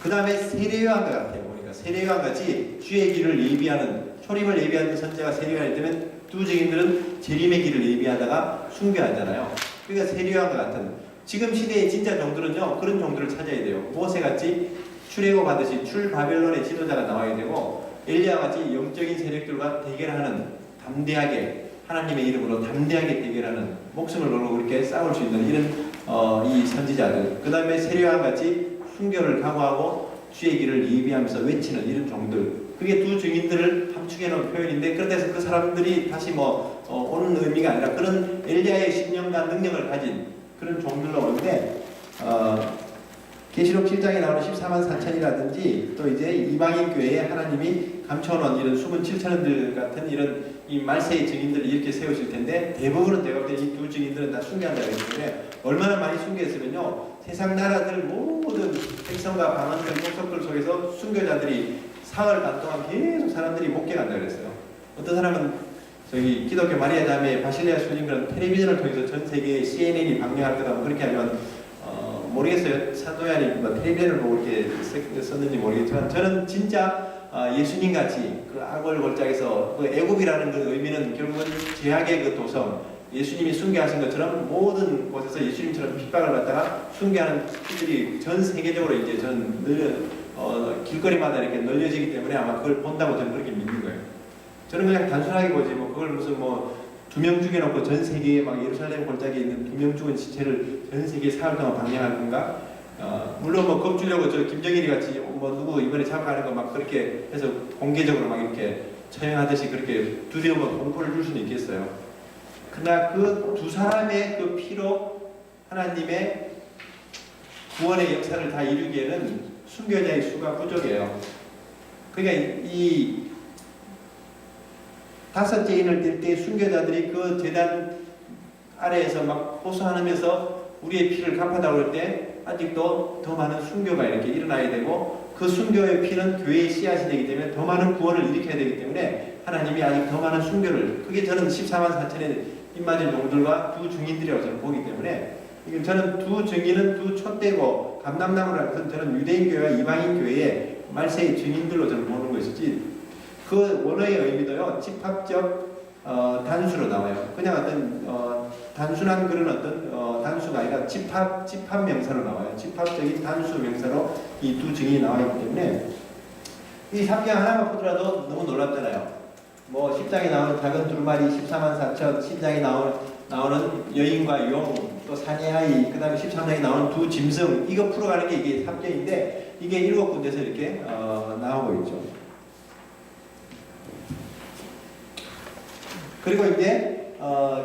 그 다음에 세례요한과 같아요. 보니까 세례요한 같이 주의 길을 예비하는, 초림을 예비하는 선지자가 세례요한이 되면 두 증인들은 재림의 길을 예비하다가 숭배하잖아요. 그러니까 세례요한과 같은, 지금 시대의 진짜 종들은요 그런 종들을 찾아야 돼요. 모세같이 출애굽하듯이 출바벨론의 지도자가 나와야 되고, 엘리야같이 영적인 세력들과 대결하는, 담대하게 하나님의 이름으로 담대하게 대결하는, 목숨을 걸고 그렇게 싸울 수 있는 이런 이 선지자들, 그 다음에 세례요한같이 순교를 각오하고 주의 길을 예비하면서 외치는 이런 종들, 그게 두 증인들을 함축해 놓은 표현인데, 그런데서 그 사람들이 다시 오는 의미가 아니라 그런 엘리야의 10년간 능력을 가진 그런 종들로 오는데, 계시록 7장에 나오는 14만 4천이라든지 또 이제 이방인 교회에 하나님이 감춰놓은 이런 숨은 7천원들 같은 이런 이 말세의 증인들을 이렇게 세우실 텐데 대부분은 제가 볼 때 이 두 증인들은 다 순교한다고 했기 때문에 얼마나 많이 순교했으면요 세상 나라들 모든 백성과 방언들 족속들 속에서 순교자들이 사흘 반 동안 계속 사람들이 목격한다고 그랬어요. 어떤 사람은 저기 기독교 마리아 자매 바실레아 순인그런 텔레비전을 통해서 전 세계에 CNN이 방영할 거다 뭐 그렇게 하면 모르겠어요. 사도야니 뭐 텔레비전을 보고 이렇게 썼는지 모르겠지만 저는 진짜 예수님 같이 그 악을 골짜기에서 그 애굽이라는 그 의미는 결국은 죄악의 그 도성 예수님이 순교하신 것처럼 모든 곳에서 예수님처럼 핍박을 받다가 순교하는 피들이 전 세계적으로 이제 저는 길거리마다 이렇게 널려지기 때문에 아마 그걸 본다고 저는 그렇게 믿는 거예요. 저는 그냥 단순하게 보지 뭐 그걸 무슨 뭐 2명 죽여놓고 전 세계에 막 예루살렘 골짜기에 있는 2명 죽은 시체를 전 세계에 사흘 동안 방영할 건가? 물론 뭐 겁주려고 저 김정일이 같이 뭐 누구 이번에 잡아가는 거 막 그렇게 해서 공개적으로 막 이렇게 처형하듯이 그렇게 두려움과 공포를 줄 수는 있겠어요. 그러나 그 두 사람의 그 피로 하나님의 구원의 역사를 다 이루기에는 순교자의 수가 부족해요. 그러니까 이 5째 인을 뗄 때 순교자들이 그 제단 아래에서 막 호소하면서 우리의 피를 갚아달라고 할 때 아직도 더 많은 순교가 이렇게 일어나야 되고 그 순교의 피는 교회의 씨앗이 되기 때문에 더 많은 구원을 일으켜야 되기 때문에 하나님이 아직 더 많은 순교를 그게 저는 14만 4천의 입맞은 종들과 두 증인들이라고 저는 보기 때문에 저는 두 증인은 두 촛대고 감람나무라는 것은 저는 유대인 교회와 이방인 교회의 말세의 증인들로 저는 보는 것이지 그 원어의 의미도요 집합적 단수로 나와요. 그냥 어떤 단순한 그런 어떤 단수가 아니라 집합 명사로 나와요. 집합적인 단수 명사로 이 두 증인이 나와있기 때문에 이 3장 하나만 보더라도 너무 놀랍잖아요. 뭐 10장에 나오는 작은 두루마리 14만 4천, 10장에 나오는 여인과 용, 또 사내아이, 그 다음에 13장에 나오는 두 짐승 이거 풀어가는 게 이게 3장인데 이게 7군데서 이렇게 나오고 있죠. 그리고 이제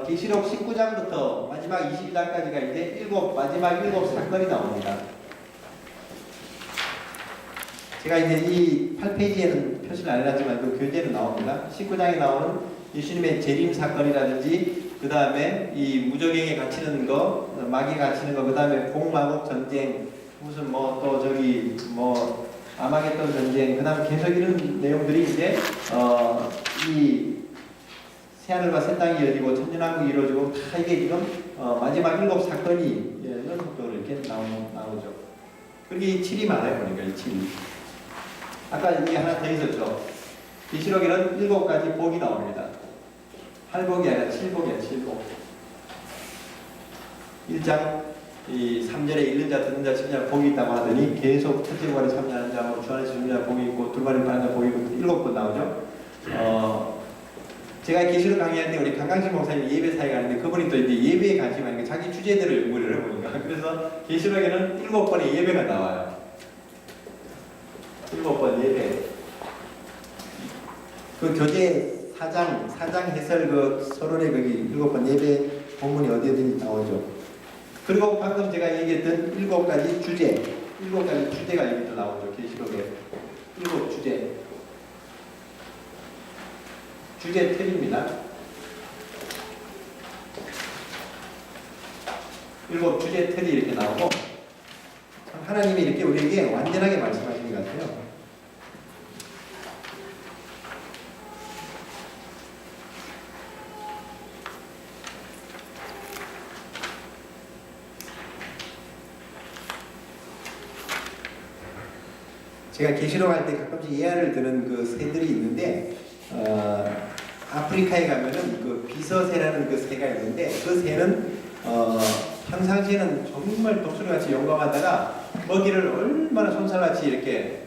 계시록 19장부터 마지막 22장까지가 이제 마지막 7 사건이 나옵니다. 제가 이제 이 8페이지에는 표시를 안 해놨지만 그 교재는 나옵니다. 19장에 나오는 예수님의 재림 사건이라든지 그 다음에 이 무저갱에 갇히는 거, 마귀에 갇히는 거, 그 다음에 공마국 전쟁, 무슨 뭐 또 저기 뭐 아마겟돈 전쟁, 그 다음에 계속 이런 내용들이 이제 이 새하늘과 새 땅이 열리고 천년왕국이 이루어지고 다 이게 지금 마지막 7 사건이 연속적으로 이렇게 나오죠. 그게 이 7이 많아요. 보니까 이 7이. 아까 이게 하나 더 있었죠. 계시록에는 7가지 복이 나옵니다. 8복이 아니라 7복이야. 7복. 1장 이 3절에 읽는 자, 듣는 자, 듣는 자 복이 있다고 하더니 계속 첫째 부활에 참여하는 자, 주 안에서 죽는 자 복이 있고 둘만에 파는 자 복이 있고 7번 나오죠. 제가 계시록 강의할 때 우리 강강신 목사님 예배 사회 가는데 그분이 또 이제 예배에 관심이 많으니까 자기 주제들을 연구를 해보니까 그래서 계시록에는 7번의 예배가 나와요. 7번 예배. 그 교재 4장 해설 그 서론에 거기 7번 예배 본문이 어디든지 나오죠. 그리고 방금 제가 얘기했던 7가지 주제, 7가지 주제가 여기 또 나오죠. 계시록에 7 주제. 주제 틀입니다. 7 주제 틀이 이렇게 나오고 하나님이 이렇게 우리에게 완전하게 말씀하시는 것 같아요. 제가 계시록 할 때 가끔씩 예화를 드는 그 새들이 있는데 아프리카에 가면은 그 비서새라는 그 새가 있는데 그 새는 평상시에는 정말 독수리같이 용감하다가 먹이를 얼마나 손살같이 이렇게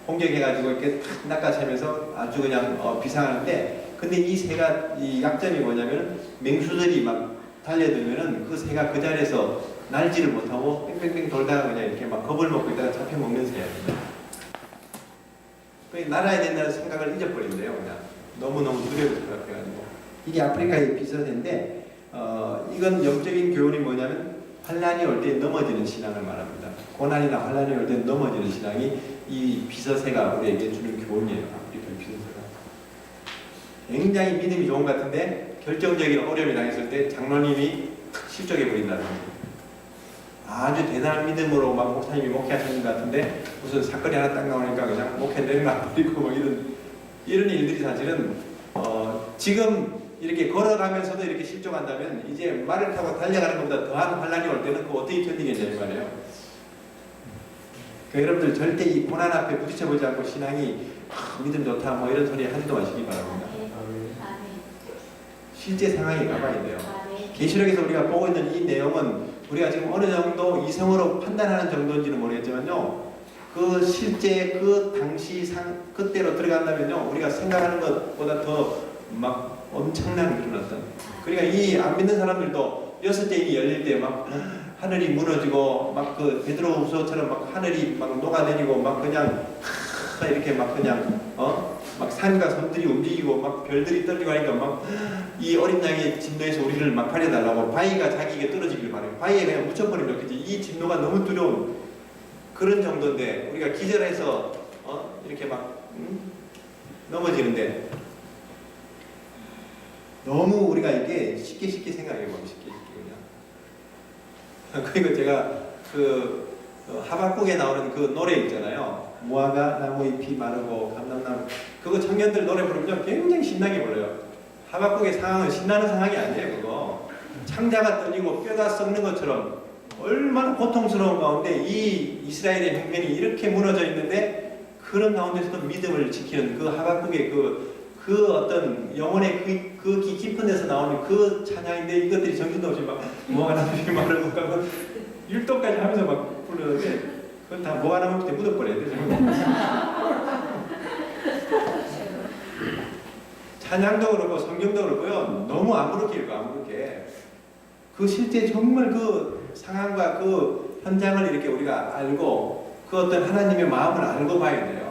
공격해가지고 이렇게 탁 낚아채면서 아주 그냥 비상하는데 근데 이 새가 이 약점이 뭐냐면 맹수들이 막 달려들면은 그 새가 그 자리에서 날지를 못하고 뺑뺑뺑 돌다가 그냥 이렇게 막 겁을 먹고 있다가 잡혀 먹는 새야. 날아야 된다는 생각을 잊어버린대요. 그냥 너무너무 두려울 것 같아가지고 이게 아프리카의 비서새인데 이건 영적인 교훈이 뭐냐면 환란이 올 때 넘어지는 신앙을 말합니다. 고난이나 환란이 올 때 넘어지는 신앙이 이 비서세가 우리에게 주는 교훈이에요. 아프리카 비서세가. 굉장히 믿음이 좋은 것 같은데 결정적인 어려움이 당했을 때 장로님이 탁 실족해 버린다는 거예요. 아주 대단한 믿음으로 막 목사님이 목회하시는 것 같은데 무슨 사건이 하나 딱 나오니까 그냥 목회 내려놔버리고 뭐 이런 일들이 사실은 지금 이렇게 걸어가면서도 이렇게 실종한다면 이제 말을 타고 달려가는 것보다 더한 환란이 올 때는 그거 어떻게 견디겠냐 이 말이에요. 그러니까 여러분들 절대 이 고난 앞에 부딪혀보지 않고 신앙이 믿음 좋다 뭐 이런 소리 하지도 마시기 바랍니다. 실제 상황에 가봐야 돼요. 계시록에서 우리가 보고 있는 이 내용은 우리가 지금 어느 정도 이성으로 판단하는 정도인지는 모르겠지만요. 그 실제 그 당시 그때로 들어간다면요. 우리가 생각하는 것보다 더 막 엄청난 그런 어떤. 그러니까 이 안 믿는 사람들도 6째 입이 열릴 때 막 하늘이 무너지고 막 그 베드로후서처럼 막 하늘이 막 녹아내리고 막 그냥 이렇게 막 그냥 막 산과 섬들이 움직이고 막 별들이 떨리고 하니까 막 이 어린 양의 진노에서 우리를 막 팔려달라고 바위가 자기에게 떨어지길 바래요. 바위에 그냥 묻혀버리면 좋겠지. 이 진노가 너무 두려운 그런 정도인데 우리가 기절해서 이렇게 막 넘어지는데 너무 우리가 이게 쉽게 생각해보면 쉽게 그냥. 그리고 제가 그 하박국에 나오는 그 노래 있잖아요. 무화과 나무 잎이 마르고 감람나무 그거 청년들 노래 부르면 굉장히 신나게 불러요. 하박국의 상황은 신나는 상황이 아니에요. 그거 창자가 떨리고 뼈가 썩는 것처럼 얼마나 고통스러운 가운데 이 이스라엘의 형편이 이렇게 무너져 있는데 그런 가운데서도 믿음을 지키는 그 하박국의 그 어떤 영혼의 그 깊은 데서 나오는 그 찬양인데 이것들이 정신도 없이 막 무화과 나무 잎이 마르고 가고 율동까지 하면서 막 부르는데 그건 다 무화과 나무 잎에 묻어버려야 돼. 찬양도 그렇고 성경도 그렇고요. 너무 아무렇게 읽고 아무렇게 그 실제 정말 그 상황과 그 현장을 이렇게 우리가 알고 그 어떤 하나님의 마음을 알고 봐야 돼요.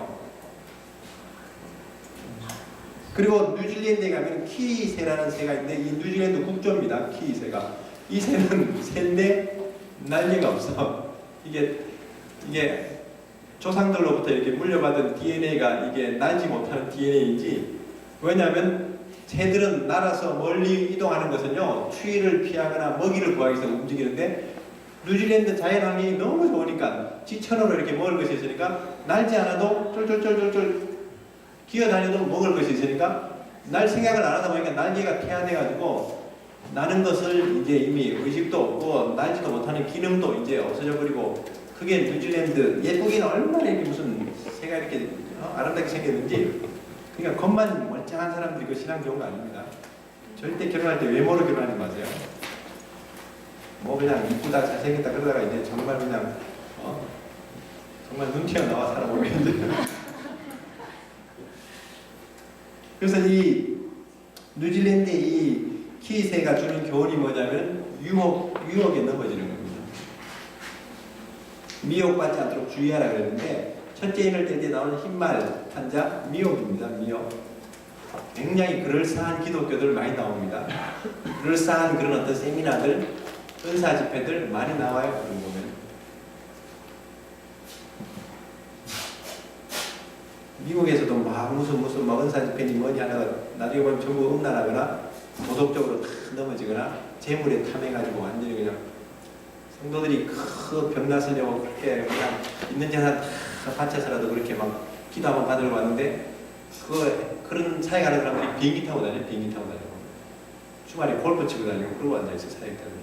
그리고 뉴질랜드에 가면 키새라는 새가 있는데 이 뉴질랜드 국조입니다. 키새가. 이 새는 새인데 날개가 없어. 이게 조상들로부터 이렇게 물려받은 DNA가 이게 날지 못하는 DNA인지 왜냐하면 새들은 날아서 멀리 이동하는 것은요 추위를 피하거나 먹이를 구하기 위해서 움직이는데 뉴질랜드 자연환경이 너무 좋으니까 지천으로 이렇게 먹을 것이 있으니까 날지 않아도 쫄쫄쫄쫄쫄 기어다녀도 먹을 것이 있으니까 날 생각을 안 하다 보니까 날개가 태아돼가지고 나는 것을 이제 이미 의식도 없고 날지도 못하는 기능도 이제 없어져 버리고 그게 뉴질랜드 예쁘기는 얼마나 이렇게 무슨 새가 이렇게 아름답게 생겼는지 그러니까 겉만 멀쩡한 사람들이 그 신앙 좋은 거 아닙니다. 절대 결혼할 때 외모로 결혼하지 마세요. 뭐 그냥 이쁘다 잘생겼다 그러다가 이제 정말 그냥 정말 눈 튀어나와 살아보면 이제 그래서 이 뉴질랜드의 이 키새가 주는 교훈이 뭐냐면 유혹에 넘어지는 겁니다. 미혹받지 않도록 주의하라 그랬는데 첫째 인을 뗄 때 나오는 흰말 한자 미혹입니다. 미혹. 굉장히 그럴싸한 기독교들 많이 나옵니다. 그럴싸한 그런 어떤 세미나들, 은사 집회들 많이 나와요. 그런 보면. 미국에서도 막 무슨 막 은사 집회니 뭐니 하다가 나중에 보면 전부 음란하거나 도덕적으로 다 넘어지거나 재물에 탐해가지고 완전히 그냥 성도들이 그 병나서려고 그렇게 그냥 있는 재산 다 바쳐서라도 그렇게 막 기도 한번 받으러 왔는데 그런 사회 가는 사람들이 비행기 타고 다녀요. 주말에 골프 치고 다니고 그러고 앉아있어요. 사회 때문에.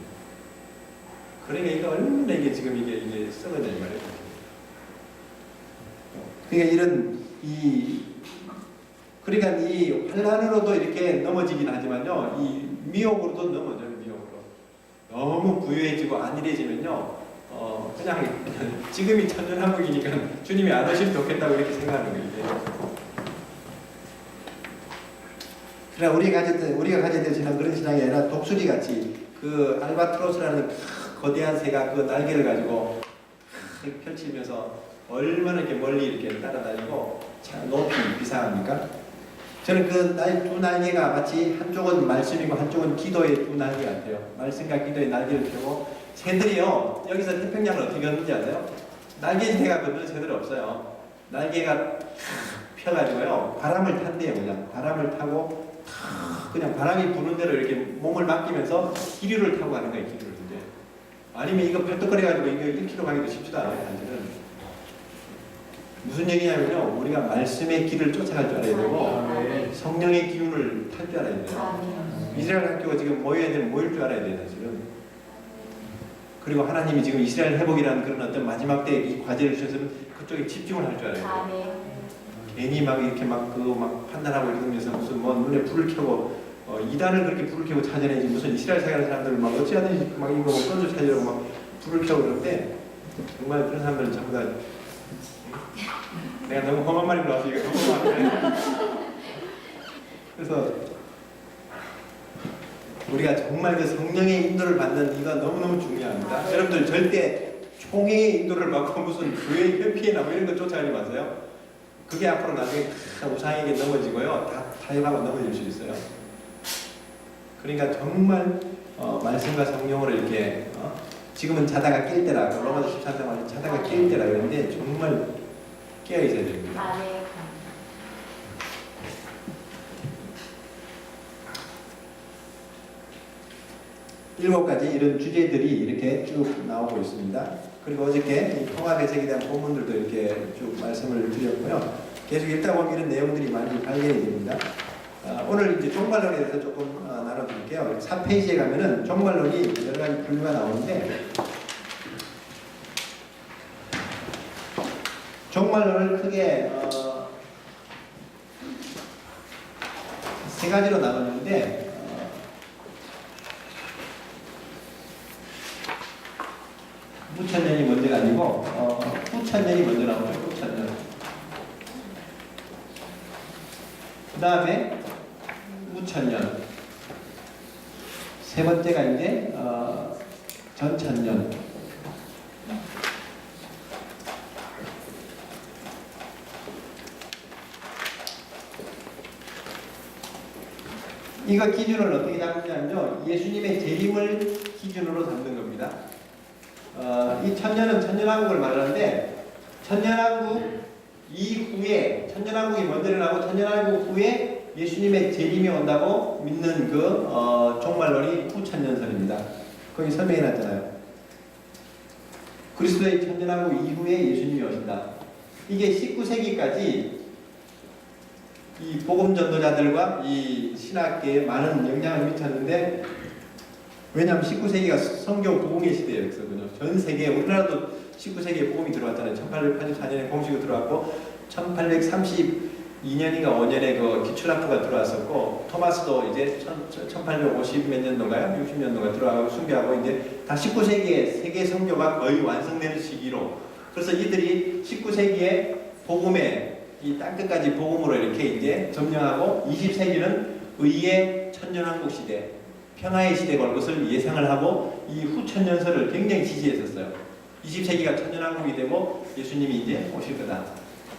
그러니까 이게 얼마나 이게 지금 이게 썩어져 이 말이에요. 그러니까 그러니까 이 환란으로도 이렇게 넘어지긴 하지만요. 이 미혹으로도 넘어져요. 미혹으로. 너무 부유해지고 안일해지면요. 그냥 지금이 천년왕국이니까 주님이 안 오시면 좋겠다고 이렇게 생각하는 거예요. 그러나 우리가 가져야 될 신앙 그런 신앙이 아니라 독수리 같이 그 알바트로스라는 거대한 새가 그 날개를 가지고 펼치면서 얼마나 이렇게 멀리 이렇게 따라다니고 높이 비상합니까? 저는 그 두 날개가 마치 한쪽은 말씀이고 한쪽은 기도의 두 날개 같아요. 말씀과 기도의 날개를 펴고 새들이요, 여기서 태평양을 어떻게 걷는지 아세요? 날개새가 걷는 새들이 없어요. 날개가 펴가지고요, 바람을 탄대요. 그냥 바람을 타고 그냥 바람이 부는 대로 이렇게 몸을 맡기면서 기류를 타고 가는 거예요. 기류를 이제. 아니면 이거 펄떡거려가지고 이거 1km 가기도 쉽지도 않아요. 사실은. 무슨 얘기냐면요, 우리가 말씀의 길을 쫓아갈 줄 알아야 되고 성령의 기운을 탈 줄 알아야 돼요. 이스라엘 학교가 지금 모여야 되는 모일 줄 알아야 돼요. 사실은. 그리고 하나님이 지금 이스라엘 회복이라는 그런 어떤 마지막 때 이 과제를 주셔서는 그쪽에 집중을 할 줄 알아야 돼요. 괜히 막 이렇게 막 판단하고 이러면서 무슨 뭐 눈에 불을 켜고 이단을 그렇게 불을 켜고 찾아내지 무슨 이스라엘 사회하는 사람들을 막 어찌 하든지 막 이거 건져 찾으려고 막 불을 켜고 그러는데 정말 그런 사람들은 전부 다 내가 너무 험한 말이 나와서 이거 너무 험한데 그래서 우리가 정말 그 성령의 인도를 받는 이거 너무너무 중요합니다. 여러분들 절대 총회의 인도를 받고 무슨 교회 협회나 뭐 이런 거 쫓아가지 마세요. 그게 앞으로 나중에 다 우상에게 넘어지고요. 다 타협하고 넘어질 수 있어요. 그러니까 정말 말씀과 성령으로 이렇게 지금은 자다가 깰 때라 로마서 14장 말에 자다가 깰 때라 그러는데 정말 깨어 있어야 됩니다. 일곱 가지 이런 주제들이 이렇게 쭉 나오고 있습니다. 그리고 어저께 통합해석에 대한 본문들도 이렇게 쭉 말씀을 드렸고요. 계속 읽다 보면 이런 내용들이 많이 발견이 됩니다. 오늘 이제 종말론에 대해서 조금 나눠드릴게요. 4페이지에 가면은 종말론이 여러 가지 분류가 나오는데 종말론을 크게 세 가지로 나누는데 후천년이 먼저가 아니고 후천년이 먼저 나오죠. 후천년. 그 다음에 후천년. 세 번째가 이제 전천년. 이거 기준을 어떻게 잡느냐면요, 예수님의 재림을 기준으로 잡는 겁니다. 이 천년은 천년왕국을 말하는데 천년왕국 이후에 천년왕국이 먼저 일어나고 천년왕국 후에 예수님의 재림이 온다고 믿는 그 종말론이 후천년설입니다. 거기 설명해 놨잖아요. 그리스도의 천년왕국 이후에 예수님이 오신다. 이게 19세기까지 이 복음 전도자들과 이 신학계에 많은 영향을 미쳤는데, 왜냐하면 19세기가 성교 복음의 시대예요. 전 세계에, 우리나라도 19세기에 복음이 들어왔잖아요. 1884년에 공식으로 들어왔고 1832년인가 5년에 그 기출학부가 들어왔었고, 토마스도 이제 1850 몇 년도인가요? 60년도가 들어와서 순교하고 이제 다 19세기에 세계 성교가 거의 완성되는 시기로, 그래서 이들이 19세기에 복음의 이 땅끝까지 복음으로 이렇게 이제 점령하고 20세기는 의의 천년왕국 시대, 평화의 시대가 올 것을 예상을 하고 이 후천년설을 굉장히 지지했었어요. 20세기가 천년왕국이 되고 예수님이 이제 오실 거다.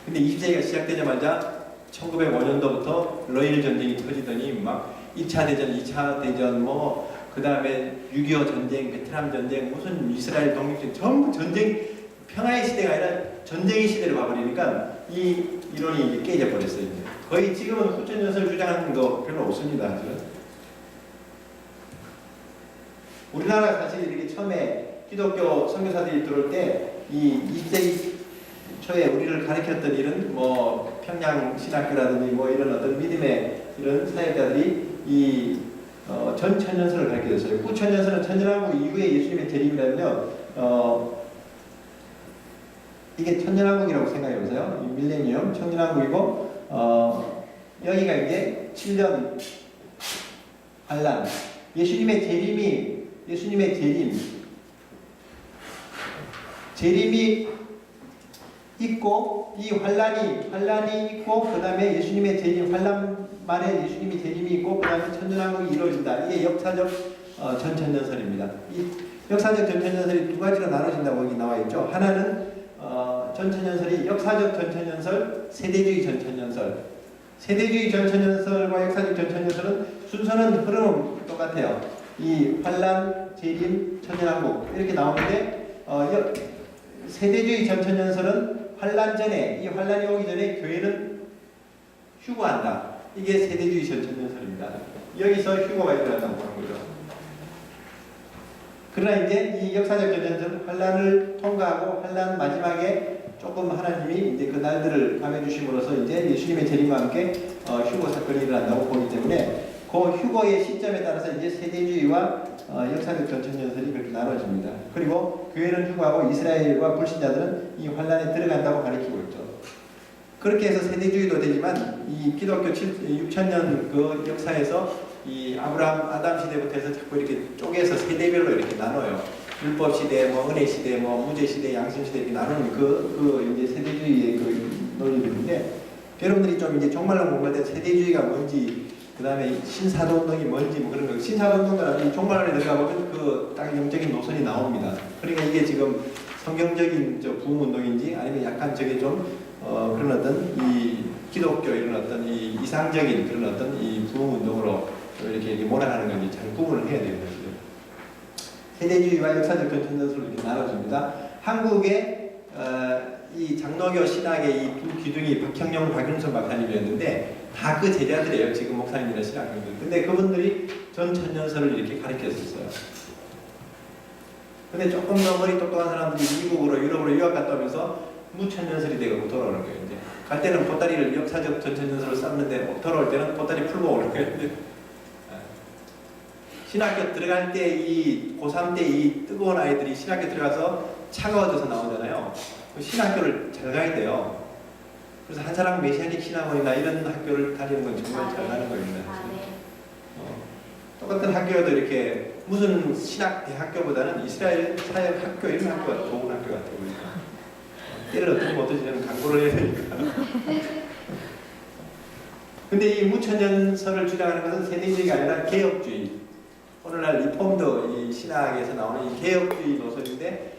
근데 20세기가 시작되자마자 1905년도부터 러일 전쟁이 터지더니 막 2차 대전, 2차 대전 뭐 그 다음에 6.25 전쟁, 베트남 전쟁, 무슨 이스라엘 독립戦, 전부 전쟁, 평화의 시대가 아니라 전쟁의 시대로 가버리니까 이 이론이 이제 깨져 버렸어요. 이제. 거의 지금은 후천년설 주장하는 거 별로 없습니다. 사실은. 우리나라 사실 이렇게 처음에 기독교 선교사들이 들어올 때 이 20세기 초에 우리를 가르쳤던 이런 뭐 평양 신학교라든지 뭐 이런 어떤 믿음의 이런 사역자들이 이 전천년설을 가르쳐줬어요. 후천년설은 천년왕국 이후에 예수님의 재림이라면요, 이게 천년왕국이라고 생각해 보세요. 밀레니엄 천년왕국이고 여기가 이제 7년 환란. 예수님의 재림이 있고, 이 환란이 있고, 그 다음에 예수님의 재림, 환란 말에 예수님의 재림이 있고, 그 다음에 천년왕국이 이루어진다. 이게 역사적 전천년설입니다. 이 역사적 전천년설이 두 가지로 나눠진다고 여기 나와 있죠. 하나는 전천년설이 역사적 전천년설, 세대주의 전천년설. 세대주의 전천년설과 역사적 전천년설은 순서는 흐름은 똑같아요. 이 환란, 재림, 천연왕국 이렇게 나오는데 세대주의 전천년설은 환란 전에 이 환란이 오기 전에 교회는 휴거한다. 이게 세대주의 전천년설입니다. 여기서 휴거가 일어난다고 보는 거죠. 그러나 이제 이 역사적 전천년 환란을 통과하고 환란 마지막에 조금 하나님이 이제 그 날들을 감해 주심으로써 이제 예수님의 재림과 함께 휴거 사건이 일어난다고 보기 때문에 그 휴거의 시점에 따라서 이제 세대주의와 역사적 전천년설이 그렇게 나눠집니다. 그리고 교회는 휴거하고 이스라엘과 불신자들은 이 환란에 들어간다고 가르치고 있죠. 그렇게 해서 세대주의도 되지만 이 기독교 6천년 그 역사에서 이 아브라함, 아담 시대부터 해서 자꾸 이렇게 쪼개서 세대별로 이렇게 나눠요. 율법 시대, 뭐 은혜 시대, 뭐 무죄 시대, 양심 시대 이렇게 나누는 그 이제 세대주의의 그 논리들인데 여러분들이 좀 이제 종말론 공부할 때 세대주의가 뭔지 그 다음에 신사도운동이 뭔지 뭐 그런 거 신사도운동은 종말론에 들어가 보면 그 딱 영적인 노선이 나옵니다. 그러니까 이게 지금 성경적인 부흥운동인지 아니면 약간 저게 좀 그런 어떤 이 기독교 이런 어떤 이 이상적인 그런 어떤 이 부흥운동으로 이렇게 몰아가는 건지 잘 구분을 해야 되는 거죠. 세대주의와 역사적 전천년설로 이렇게 나눠집니다. 한국의 이 장로교 신학의 이 두 기둥이 박형용, 박윤선 박사님이었는데 다 그 제자들이에요. 지금 목사님이나 신학생들. 근데 그분들이 전천년설을 이렇게 가르쳤었어요. 근데 조금 더 머리 똑똑한 사람들이 미국으로 유럽으로 유학 갔다 오면서 무천년설이 되고 돌아오는 거예요. 이제 갈 때는 보따리를 역사적 전천년설을 쌓는데 돌아올 때는 보따리 풀고 오는 거예요. 신학교 들어갈 때 이 고3 때 이 뜨거운 아이들이 신학교 들어가서 차가워져서 나오잖아요. 신학교를 잘 가야 돼요. 그래서 한 사람 메시아닉 신학원이나 이런 학교를 다니는 건 정말 잘 가는 겁니다. 똑같은 학교여도 이렇게 무슨 신학 대학교보다는 이스라엘 사역 학교 이런 학교가 좋은 학교 같아요. 때를 어떻게 못하지 저는 광고를 해야 되니까. 근데 이 무천년설을 주장하는 것은 세대주의가 아니라 개혁주의. 오늘날 리폼드 이 신학에서 나오는 이 개혁주의 노선인데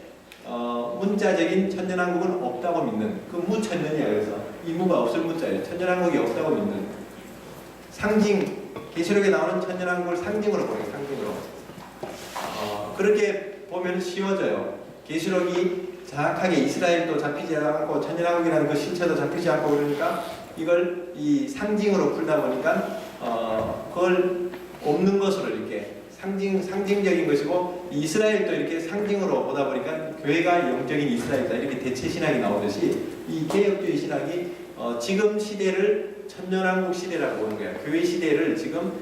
문자적인 천년왕국은 없다고 믿는 그 무천년이야. 그래서 이 무가 없을 무자예요. 천년왕국이 없다고 믿는 상징 계시록에 나오는 천년왕국을 상징으로 보여요. 상징으로 그렇게 보면 쉬워져요. 계시록이 정확하게 이스라엘도 잡히지 않고 천년왕국이라는 그 실체도 잡히지 않고 그러니까 이걸 이 상징으로 풀다 보니까 그걸 없는 것으로 이렇게 상징적인 것이고 이스라엘도 이렇게 상징으로 보다 보니까 교회가 영적인 이스라엘이다 이렇게 대체 신학이 나오듯이 이 개혁주의 신학이 지금 시대를 천년왕국 시대라고 보는 거예요. 교회 시대를 지금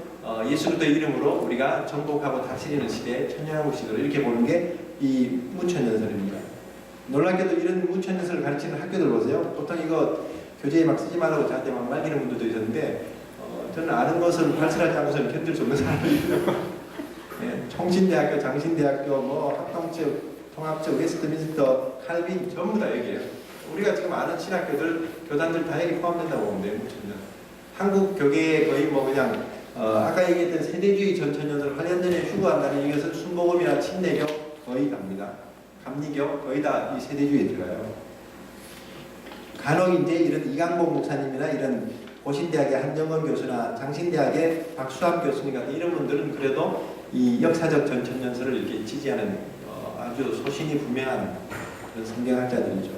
예수 그리스도 이름으로 우리가 정복하고 다스리는 시대, 천년왕국 시대로 이렇게 보는 게 이 무천년설입니다. 놀랍게도 이런 무천년설을 가르치는 학교들 보세요. 보통 이거 교재에 막 쓰지 말라고 저한테 막 말리는 분들도 있었는데 저는 아는 것을 발설하지 않고서는 견딜 수 없는 사람이에요. 예, 총신대학교, 장신대학교, 뭐 합동측, 통합측, 웨스트민스터, 칼빈 전부 다 여기에요. 우리가 지금 아는 신학교들, 교단들 다 여기 포함된다고 보면 돼요. 무천년. 한국 교계에 거의 뭐 그냥 아까 얘기했던 세대주의 전천년설 8년 전에 휴거한다는 이것은 순복음이나 친내교 거의 갑니다. 감리교 거의 다 이 세대주의에 들어가요. 간혹 이제 이런 이강복 목사님이나 이런 고신대학의 한정건 교수나 장신대학의 박수함 교수님 같은 이런 분들은 그래도 이 역사적 전천년설을 이렇게 지지하는 아주 소신이 분명한 그런 성경학자들이죠.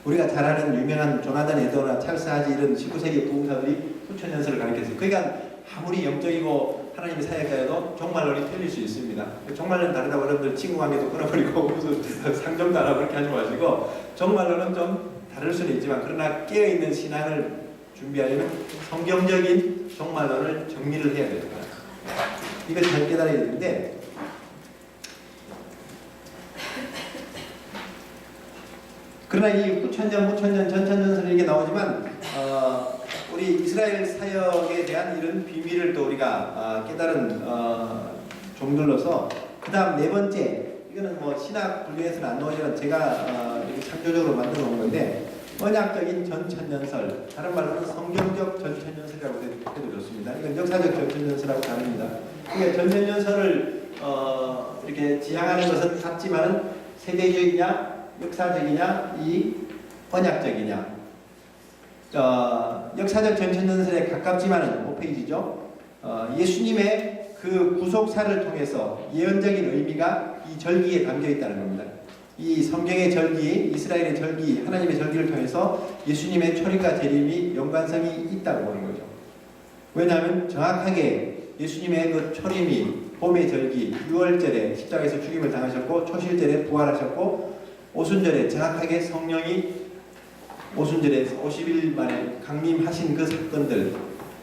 우리가 잘 아는 유명한 조나단 에드워드나 찰스 하지 이런 19세기 부흥사들이 수천년설을 가르쳤어요. 그러니까 아무리 영적이고 하나님의 사역자여도 종말론이 틀릴 수 있습니다. 종말론 다르다고 여러분들 친구관계도 끊어버리고 무슨 상정도 안 하고 그렇게 하지 마시고 종말론은 좀 다를 수는 있지만 그러나 깨어있는 신앙을 준비하려면 성경적인 종말론을 정리를 해야 됩니다. 이걸 잘 깨달아야 되는데 그러나 이 후천년, 무천년, 전천년설 이렇게 나오지만 우리 이스라엘 사역에 대한 이런 비밀을 또 우리가 깨달은 종들로서 그 다음 네 번째 이거는 뭐 신학 분류에서는 안 나오지만 제가 이렇게 창조적으로 만들어 놓은 건데 언약적인 전천년설 다른 말로는 성경적 전천년설이라고 해도 좋습니다. 이건 역사적 전천년설하고 다릅니다. 그러니까 전천년설을 이렇게 지향하는 것은 같지만은 세대주의냐 역사적이냐 이 언약적이냐 역사적 전천년설에 가깝지만은 5페이지죠. 예수님의 그 구속사를 통해서 예언적인 의미가 이 절기에 담겨 있다는 겁니다. 이 성경의 절기, 이스라엘의 절기, 하나님의 절기를 통해서 예수님의 초림과 재림이 연관성이 있다고 보는 거죠. 왜냐하면 정확하게 예수님의 그 초림이 봄의 절기, 6월절에 십자가에서 죽임을 당하셨고 초실절에 부활하셨고 오순절에 정확하게 성령이 오순절에 50일 만에 강림하신 그 사건들,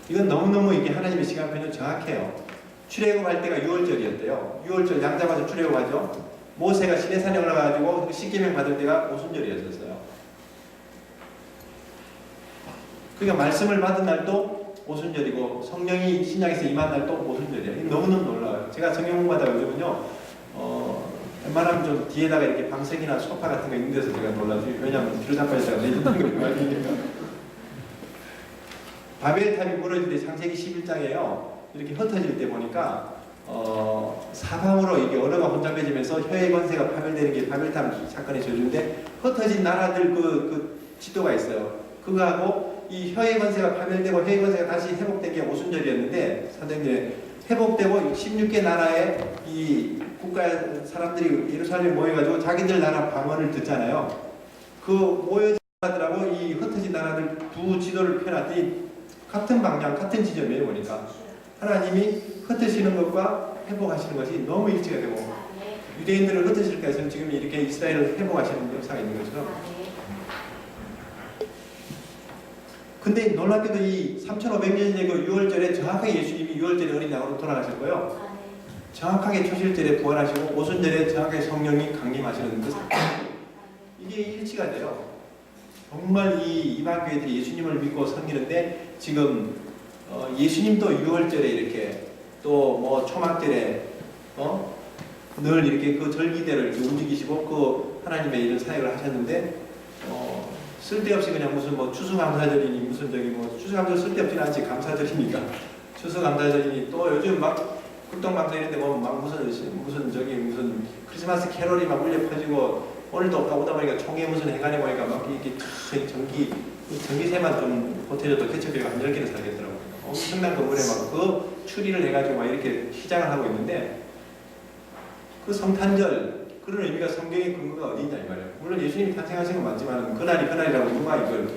이건 너무너무 이게 하나님의 시간표는 정확해요. 출애굽할 때가 6월절이었대요. 6월절 양 잡아서 출애굽하죠. 모세가 시내산에 올라가가지고 십계명 받을 때가 오순절이었어요. 그러니까 말씀을 받은 날도 오순절이고 성령이 신약에서 임한 날도 오순절이에요. 너무너무 놀라워요. 제가 성경 공부하다가 요즘은요, 웬만하면 좀 뒤에다가 이렇게 방석이나 소파 같은 거 있는 데서 제가 놀라죠. 왜냐하면 뒤로 자빠졌다가 내리는 거 말이니까. 바벨탑이 무너질 때 창세기 11장에요. 이렇게 흩어질 때 보니까 사방으로 이게 언어가 혼잡해지면서 혀의 권세가 파멸되는 게 바벨탑 사건의 저주인데 흩어진 나라들 그 지도가 있어요. 그거하고 이 혀의 권세가 파멸되고 혀의 권세가 다시 회복된 게 오순절이었는데 사도행전에 회복되고 16개 나라의 이 국가 사람들이 예루살렘에 모여가지고 자기들 나라 방언을 듣잖아요. 그 모여진 나라들하고 이 흩어진 나라들 두 지도를 펴놨더니 같은 방향, 같은 지점이에요. 보니까 하나님이 흩으시는 것과 회복하시는 것이 너무 일치가 되고 유대인들을 흩으실까 해서 지금 이렇게 이스라엘을 회복하시는 역사가 있는 것처럼. 근데 놀랍게도 이 3500년 전의 그 6월절에 정확하게 예수님이 6월절에 어린 양으로 돌아가셨고요. 정확하게 초실절에 부활하시고 오순절에 정확하게 성령이 강림하시는 그 사건. 이게 일치가 돼요. 정말 이 이방교회들이 예수님을 믿고 섬기는데 지금 예수님도 6월절에 이렇게 또 뭐 초막절에 늘 이렇게 그 절기대를 이렇게 움직이시고 그 하나님의 이런 사역을 하셨는데 쓸데없이 그냥 무슨 뭐 추수감사절이니 무슨 저기 뭐 추수감사절 쓸데없지는 않지 감사절이니까 추수감사절이니 또 요즘 막 극동방송 이런 데 보면 막 무슨 저기 무슨 크리스마스 캐롤이 막 울려 퍼지고 오늘도 오다 보니까 총회 무슨 해관에 보니까 막 이렇게 전기세만 좀 보태줘도 개척교회가 한 10개를 살겠더라고요. 엄청난 건물에 막 그 추리를 해가지고 막 이렇게 시장을 하고 있는데 그 성탄절 그런 의미가 성경의 근거가 어디 있냐 이 말이에요. 물론 예수님이 탄생하신 건 맞지만 그날이 그날이라고 누가 이걸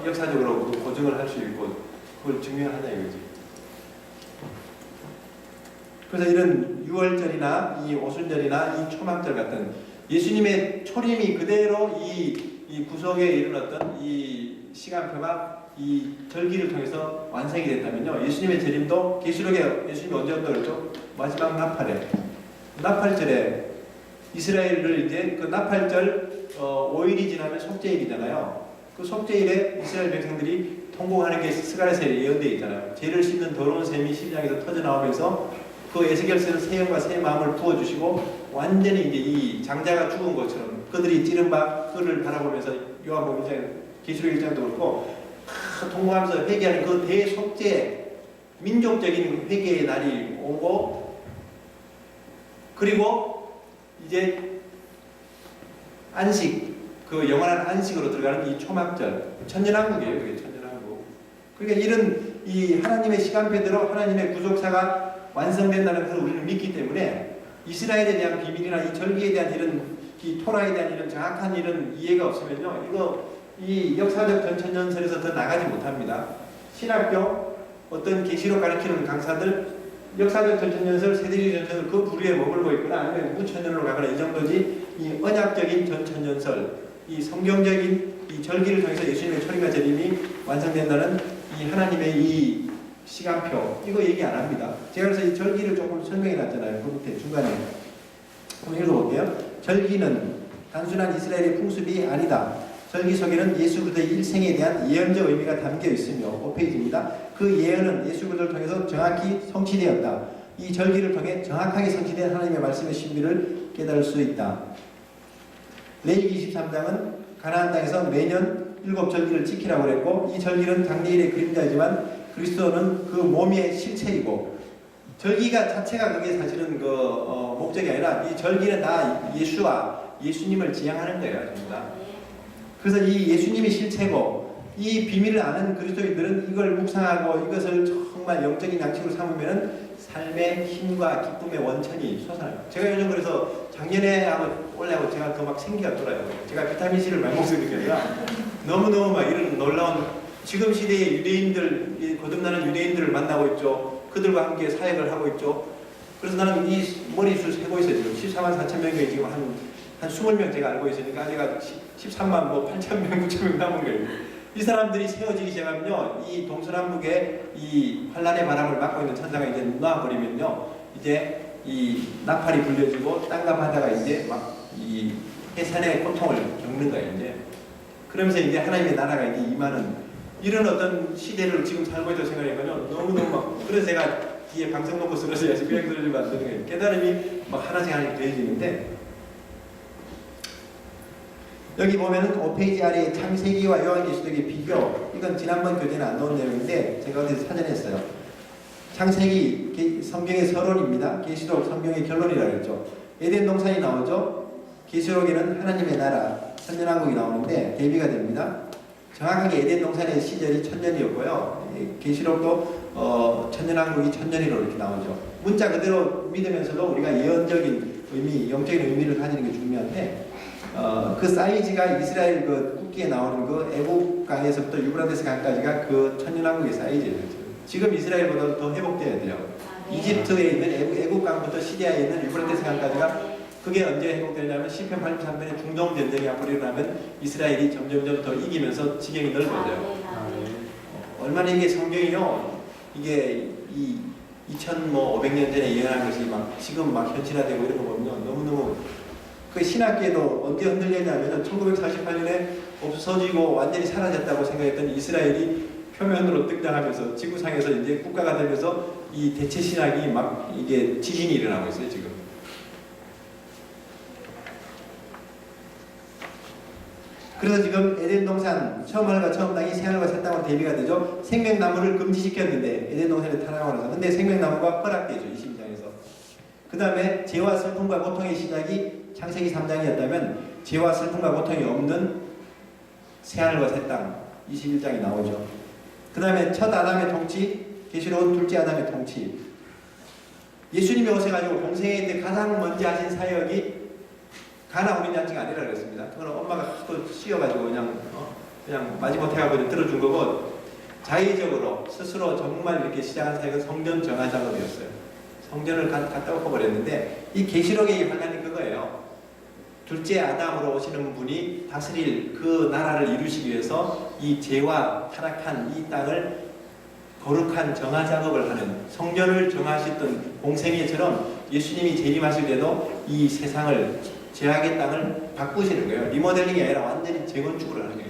역사적으로 고증을 할 수 있고 그걸 증명하냐 이거지. 그래서 이런 6월절이나 이 오순절이나 이 초막절 같은 예수님의 초림이 그대로 이 구속에 이르렀던 이 시간표가 이 절기를 통해서 완성이 됐다면요. 예수님의 재림도 계시록에 예수님이 언제 온다고 그랬죠? 마지막 나팔에 나팔절에 이스라엘을 이제 그 나팔절 5일이 지나면 속죄일이잖아요. 그 속죄일에 이스라엘 백성들이 통곡하는 게 스가랴서에 예언되어 있잖아요. 죄를 씻는 더러운 샘이 심장에서 터져 나오면서 그 에스겔서는 새 영과 새 마음을 부어주시고 완전히 이제 이 장자가 죽은 것처럼 그들이 찌른 바 그를 바라보면서 요한복음 1장 계시록 1장도 그렇고 통곡하면서 회개하는 그 대속죄 민족적인 회개의 날이 오고 그리고 이제 안식 그 영원한 안식으로 들어가는 이 초막절 천년왕국이에요. 그게 천년왕국. 그러니까 이런 이 하나님의 시간표대로 하나님의 구속사가 완성된다는 것을 우리는 믿기 때문에 이스라엘에 대한 비밀이나 이 절기에 대한 이런 이 토라에 대한 이런 정확한 이런 이해가 없으면요 이거 이 역사적 전천년설에서 더 나가지 못합니다. 신학교 어떤 계시록 가르치는 강사들 역사적 전천년설, 세대주의 전천년설 그 부류에 머물고 있거나 아니면 무천년으로 가거나 이 정도지 이 언약적인 전천년설, 이 성경적인 이 절기를 통해서 예수님의 초림과 재림이 완성된다는 이 하나님의 이 시간표 이거 얘기 안 합니다. 제가 그래서 이 절기를 조금 설명해 놨잖아요. 그 밑에 중간에 한번 읽어볼게요. 절기는 단순한 이스라엘의 풍습이 아니다. 절기 속에는 예수 그리스도의 일생에 대한 예언적 의미가 담겨 있으며 5페이지입니다. 그 예언은 예수 그리스도를 통해서 정확히 성취되었다. 이 절기를 통해 정확하게 성취된 하나님의 말씀의 신비를 깨달을 수 있다. 레위기 23장은 가나안 땅에서 매년 7절기를 지키라고 그랬고 이 절기는 장래일의 그림자이지만 그리스도는 그 몸의 실체이고 절기가 자체가 그게 사실은 그 목적이 아니라 이 절기는 다 예수와 예수님을 지향하는 거예요. 전부 다. 그래서 이 예수님이 실체고 이 비밀을 아는 그리스도인들은 이걸 묵상하고 이것을 정말 영적인 양식으로 삼으면 삶의 힘과 기쁨의 원천이 솟아나요. 제가 요즘 그래서 작년에 하고 올해하고 제가 더 막 생기가 돌아요. 제가 비타민C를 많이 먹는 게 아니라 너무너무 막 이런 놀라운 지금 시대의 유대인들, 이 거듭나는 유대인들을 만나고 있죠. 그들과 함께 사역을 하고 있죠. 그래서 나는 이 머리수 세고 있어요. 지금 14만 4천 명이 지금 한 20명 제가 알고 있으니까 제가 13만 뭐 8천 명, 9천 명 남은 거예요. 이 사람들이 세워지기 시작하면요, 이 동서남북의 이 환란의 바람을 막고 있는 천사가 이제 놔버리면요, 이제 이 나팔이 불려지고 땅과 바다가 이제 막 이 해산의 고통을 겪는 거예요. 이제 그러면서 이제 하나님의 나라가 이제 임하는 이런 어떤 시대를 지금 살고 있다고 생각하니까요, 너무너무 막 그래서 제가 뒤에 방송 놓고 쓰러져야지 그냥 쓰러지면 안 되는 거예요. 깨달음이 막 하나씩 하나씩 더해지는데. 여기 보면은 5페이지 아래에 창세기와 요한계시록의 비교, 이건 지난번 교재는 안 나온 내용인데 제가 어디서 찾아냈어요. 창세기 성경의 서론입니다. 계시록 성경의 결론이라고 했죠. 에덴 동산이 나오죠. 계시록에는 하나님의 나라 천년왕국이 나오는데 대비가 됩니다. 정확하게 에덴 동산의 시절이 1000년이었고요. 계시록도 천년왕국이 1000년이로 이렇게 나오죠. 문자 그대로 믿으면서도 우리가 예언적인 의미, 영적인 의미를 가지는 게 중요한데, 그 사이즈가 이스라엘 그 국기에 나오는 그 애국강에서부터 유브라데스 강까지가 그 천년왕국의 사이즈예요. 지금 이스라엘보다 더 회복돼야 돼요. 이집트에 있는 애국강부터 시리아에 있는 유브라데스 강까지가 그게 언제 회복되냐면 시편 83편에 중동 전쟁이 앞으로 일어나면 이스라엘이 점점점 더 이기면서 지경이 넓어져요. 얼마나 이게 성경이요, 이게 이 2500년 전에 예언한 것이 막 지금 막 현실화되고 이런 거 보면 너무너무 그 신학계도 언제 흔들렸냐면 1948년에 없어지고 완전히 사라졌다고 생각했던 이스라엘이 표면으로 등장하면서 지구상에서 이제 국가가 되면서 이 대체 신학이 막 이게 지진이 일어나고 있어요 지금. 그래서 지금 에덴 동산 처음 하늘과 처음 땅이 새 하늘과 새 땅으로 대비가 되죠. 생명나무를 금지시켰는데 에덴 동산에 타락하고 나서 근데 생명나무가 허락되죠 22장에서. 그 다음에 죄와 슬픔과 고통의 시작이 창세기 3장이었다면 죄와 슬픔과 고통이 없는 새하늘과 새 땅 21장이 나오죠. 그 다음에 첫 아담의 통치, 계시록은 둘째 아담의 통치. 예수님이 오셔가지고 공생애인데 가장 먼저 하신 사역이 가나 어린 잔치가 아니라 그랬습니다. 그건 엄마가 또 씌워가지고 그냥 마지못해가지고 들어준 거고, 자의적으로 스스로 정말 이렇게 시작한 사역은 성전 정화 작업이었어요. 성전을 갖다 엎어버렸는데 이 계시록의 환란이 그거예요. 둘째 아담으로 오시는 분이 다스릴 그 나라를 이루시기 위해서 이 죄와 타락한 이 땅을 거룩한 정화 작업을 하는, 성전을 정하셨던 공생애처럼 예수님이 재림하실 때도 이 세상을, 죄악의 땅을 바꾸시는 거예요. 리모델링이 아니라 완전히 재건축을 하는 거예요.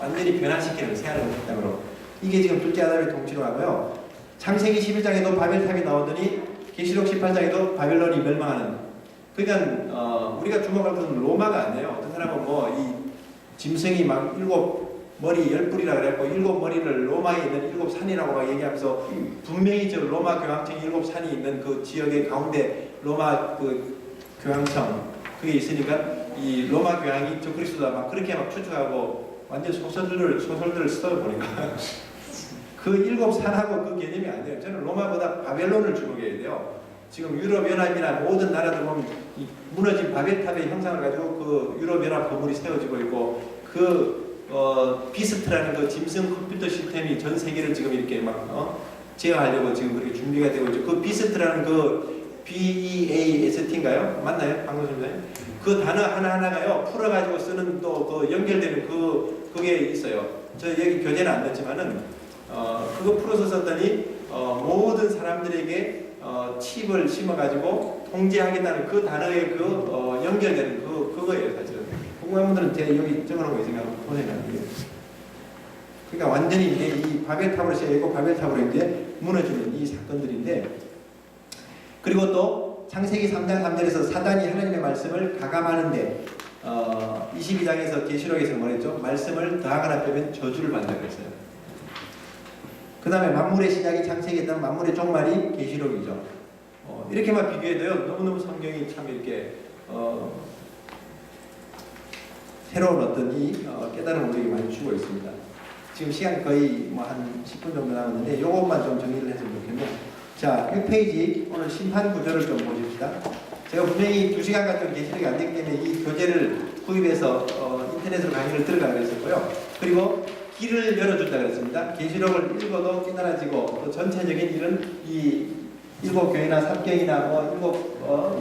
완전히 변화시키는 새하늘과 새 땅으로. 이게 지금 둘째 아담의 통치로 하고요. 창세기 11장에도 바벨탑이 나오더니 계시록 18장에도 바벨론이 멸망하는. 그러니까 우리가 주목할 것은 로마가 아니에요. 어떤 사람은 뭐 이 짐승이 막 7머리 10뿔이라 그랬고 7머리를 로마에 있는 7산이라고 막 얘기하면서 분명히 저 로마 교황청이 7산이 있는 그 지역의 가운데 로마 그 교황청 그게 있으니까 이 로마 교황이 저 그리스도다 막 그렇게 막 추측하고 완전 소설들을 써보니까 그 7산하고 그 개념이 안 돼요. 저는 로마보다 바벨론을 주목해야 돼요. 지금 유럽연합이나 모든 나라들 보면 이 무너진 바벨탑의 형상을 가지고 그 유럽연합 건물이 세워지고 있고 그 비스트라는 그 짐승 컴퓨터 시스템이 전 세계를 지금 이렇게 막 제어하려고 지금 그렇게 준비가 되고 있죠. 그 비스트라는 그 BEAST인가요? 맞나요? 방송팀장님? 그 단어 하나하나가요 풀어가지고 쓰는 또 그 연결되는 그게 있어요. 저 여기 교재는 안 됐지만은 그거 풀어서 썼더니 모든 사람들에게 칩을 심어가지고 통제하겠다는 그 단어의 그 연결되는 그거예요 사실은. 궁금한 분들은 제가 여기 적어놓은 거 있으니까 한번 보세요. 그러니까 완전히 이제 이 바벨탑으로 시작했고 바벨탑으로 이제 무너지는 이 사건들인데, 그리고 또 창세기 3장 3절에서 사단이 하나님의 말씀을 가감하는데 22장에서 계시록에서 뭐랬죠? 말씀을 더하거나 빼면 저주를 받는다고 했어요. 그 다음에 만물의 시작이 창세기였다면 만물의 종말이 계시록이죠. 이렇게만 비교해도요 너무너무 성경이 참 이렇게 새로운 어떤 이 깨달음을 우리에게 많이 주고 있습니다. 지금 시간이 거의 뭐 한 10분 정도 남았는데 이것만 좀 정리를 했으면 좋겠네요. 자, 6페이지 오늘 심판 구조를 좀 보십시다. 제가 분명히 2시간 가까이 계시력이 안 되기 때문에 이 교재를 구입해서 인터넷으로 강의를 들어가라 그랬었고요. 그리고 길을 열어준다 그랬습니다. 계시록을 읽어도 깨달아지고 또 전체적인 이런 이 일곱 교회나 삼경이나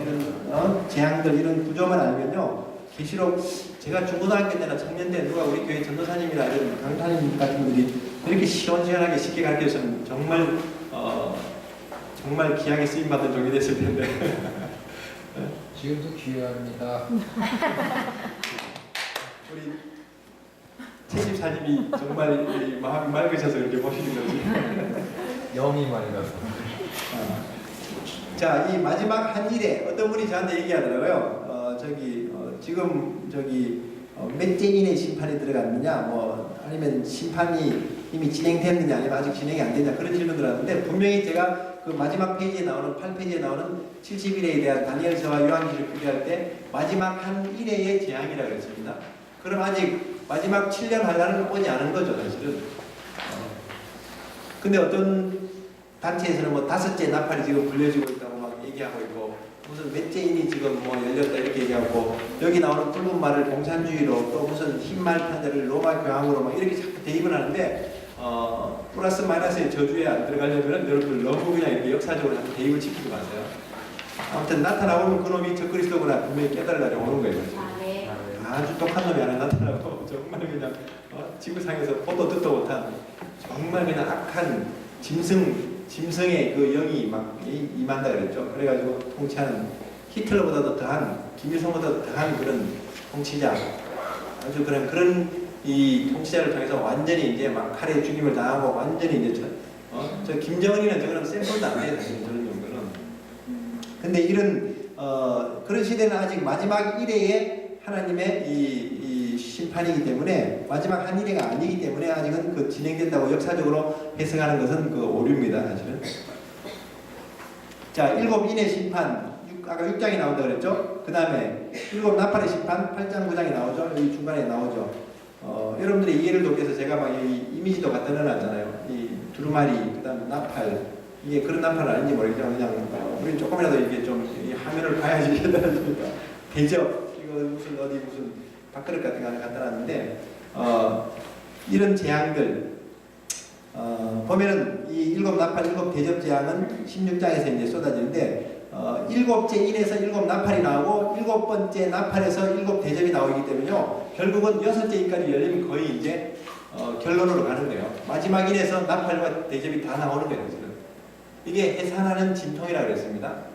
이런 재앙들 이런 구조만 알면요. 계시록 제가 중고등학교 때나 청년 때 누가 우리 교회 전도사님이나 이런 강사님 같은 분들이 이렇게 시원시원하게 쉽게 가르쳐주면 정말 귀하게 쓰임받은 종이 됐을 텐데. 지금도 귀합니다. 우리 책임사님이 정말 마음이 맑으셔서 이렇게 보시는 거지. 영이 맑아서. 자, 이 마지막 한 일에 어떤 분이 저한테 얘기하더라고요. 지금 몇째 인의 심판이 들어갔느냐, 아니면 심판이 이미 진행됐느냐, 아니면 아직 진행이 안 되냐 그런 질문을 하는데 분명히 제가 그 마지막 페이지에 나오는 8페이지에 나오는 70일에 대한 다니엘서와 요한계시를 비교할 때 마지막 한 일회의 재앙이라고 했습니다. 그럼 아직 마지막 7년 환란은 오지 않은 거죠, 사실은. 근데 어떤 단체에서는 뭐 5째 나팔이 지금 불려지고 있다고 막 얘기하고 있고 무슨 몇째 인이 지금 뭐 열렸다 이렇게 얘기하고 여기 나오는 붉은 말을 공산주의로 또 무슨 흰말 판자를 로마 교황으로 막 이렇게 자꾸 대입을 하는데 플러스 마이너스의 저주에 안 들어가려면 여러분들 너무 그냥 이렇게 역사적으로 자꾸 대입을 시키지 마세요. 아무튼 나타나오면 그놈이 적그리스도구나 분명히 깨달으려고 오는 거예요. 아주 똑똑한 놈이 하나 나타나고 정말 그냥 지구상에서 보도 듣도 못한 정말 그냥 악한 짐승의 그 영이 막 임한다 그랬죠. 그래가지고 통치하는 히틀러보다도 더한 김일성보다도 더한 그런 통치자, 아주 그런 이 통치자를 통해서 완전히 이제 막 칼에 죽임을 당하고 완전히 이제 저 김정은이는 저거는 샘플도 안 돼요, 사실 저런 정도는. 근데 이런 그런 시대는 아직 마지막 일회에 하나님의 이 심판이기 때문에 마지막 한 일회가 아니기 때문에 아직은 그 진행된다고 역사적으로 해석하는 것은 그 오류입니다, 사실은. 자, 7인의 심판, 아까 6장이 나온다 그랬죠? 그 다음에 7 나팔의 심판, 8장 9장이 나오죠? 여기 중간에 나오죠? 여러분들의 이해를 돕기 위해서 제가 막 이 이미지도 갖다 넣어놨잖아요. 이 두루마리, 그 다음에 나팔. 이게 그런 나팔은 아닌지 모르겠지만 그냥 우리 조금이라도 이게 좀 이 화면을 봐야지 깨달아집니다. 대접, 이거 무슨 밥그릇 같은 거 하나 갖다 놨는데 이런 재앙들 보면은 이 7 나팔, 7 대접 재앙은 16장에서 이제 쏟아지는데 7째 인에서 7 나팔이 나오고 7번째 나팔에서 7 대접이 나오기 때문에요. 결국은 6째 인까지 열리면 거의 이제 결론으로 가는 거예요. 마지막 인에서 나팔과 대접이 다 나오는 거예요. 지금. 이게 해산하는 진통이라고 그랬습니다.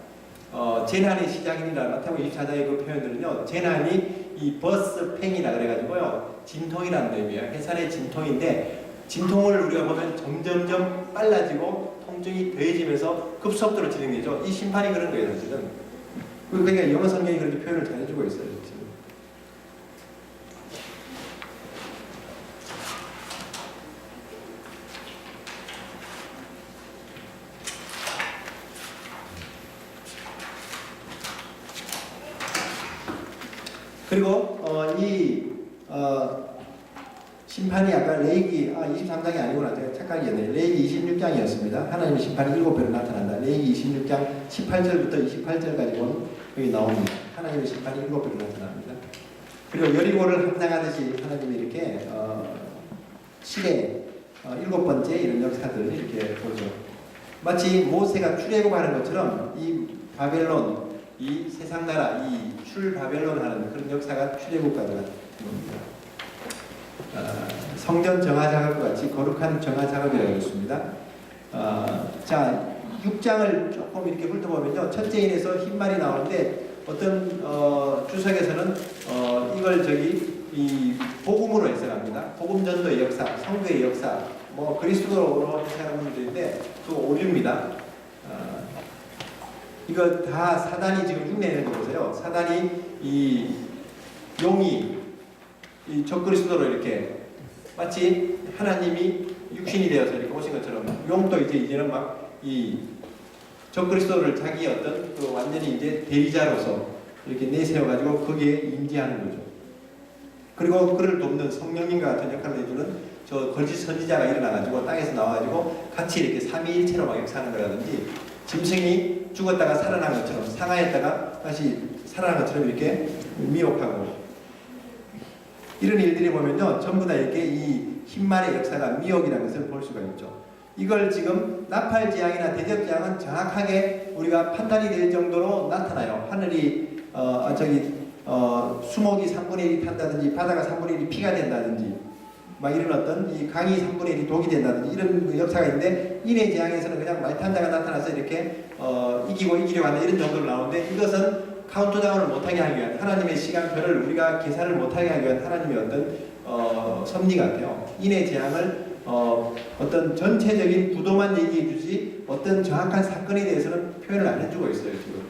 재난의 시작이라 마태복음 24장의 그 표현들은요. 재난이 이 버스 팽이라 그래가지고요. 진통이라는 의미예요. 해산의 진통인데 진통을 우리가 보면 점점점 빨라지고 통증이 더해지면서 급속도로 진행되죠. 이 심판이 그런 거예요, 사실은. 그러니까 영어 성경이 그렇게 표현을 잘 해주고 있어요, 지금. 그리고 심판이 아까 레이기 23장이 아니구나. 제가 착각이었네요. 레이기 26장이었습니다. 하나님의 심판이 7배로 나타난다. 레이기 26장 18절부터 28절까지 보면 여기 나옵니다. 하나님의 심판이 7배로 나타납니다. 그리고 여리고를 함상하듯이 하나님이 이렇게 시대 7번째 이런 역사들을 이렇게 보죠. 마치 모세가 출애굽하는 것처럼 이 바벨론, 이 세상나라, 이 출바벨론 하는 그런 역사가 출애굽과도 같은 겁니다. 성전 정화 작업과 같이 거룩한 정화 작업이라고 했습니다. 자, 6장을 조금 이렇게 훑어보면요. 첫째 인에서 흰말이 나오는데 어떤 주석에서는 이걸 이 복음으로 해석합니다. 복음 전도의 역사, 성도의 역사, 뭐 그리스도로 해석하는 분들인데 그 오류입니다. 이거 다 사단이 지금 흉내내는 거 보세요. 사단이 이 용이 이 적그리스도로 이렇게 마치 하나님이 육신이 되어서 이렇게 오신 것처럼 용도 이제는 막 이 적그리스도를 자기 어떤 그 완전히 이제 대리자로서 이렇게 내세워 가지고 거기에 임재하는 거죠. 그리고 그를 돕는 성령님과 같은 역할을 해주는 그 거짓 선지자가 일어나가지고 땅에서 나와가지고 같이 이렇게 삼위일체로 막 역사하는 거라든지 짐승이 죽었다가 살아난 것처럼 상하였다가 다시 살아난 것처럼 이렇게 미혹하고 이런 일들이 보면요 전부 다 이렇게 이 흰말의 역사가 미혹이라는 것을 볼 수가 있죠. 이걸 지금 나팔지향이나 대접지향은 정확하게 우리가 판단이 될 정도로 나타나요. 하늘이 수목이 3분의 1이 탄다든지 바다가 3분의 1이 피가 된다든지 막 이런 어떤 이 강이 3분의 1이 독이 된다든지 이런 역사가 있는데 인해지향에서는 그냥 말탄자가 나타나서 이렇게 이기려고 하는 이런 정도로 나오는데 이것은 카운트다운을 못하게 하기 위한 하나님의 시간표를 우리가 계산을 못하게 하기 위한 하나님의 어떤 섭리 같아요. 인해재앙을 어떤 전체적인 구도만 얘기해 주지 어떤 정확한 사건에 대해서는 표현을 안 해주고 있어요 지금.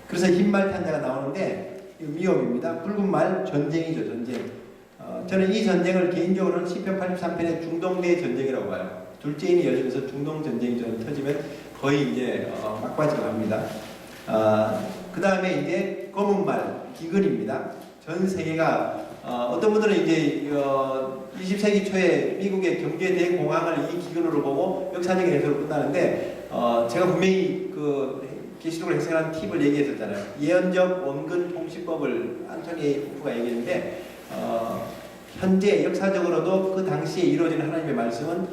그래서 흰말 탄자가 나오는데 미혹입니다. 붉은 말 전쟁이죠 전쟁. 저는 이 전쟁을 개인적으로는 시편 83편의 중동대 전쟁이라고 봐요. 둘째인이 열리면서 중동 전쟁이 좀 터지면 거의 이제 막바지로 갑니다. 그 다음에 이제 검은 말 기근입니다. 전 세계가 어떤 분들은 이제 20세기 초에 미국의 경제 대공황을 이 기근으로 보고 역사적인 해석으로 끝나는데 제가 분명히 그 계시록을 해석하는 팁을 얘기했었잖아요. 예언적 원근 통치법을 안토니 후프가 얘기했는데 현재 역사적으로도 그 당시에 이루어지는 하나님의 말씀은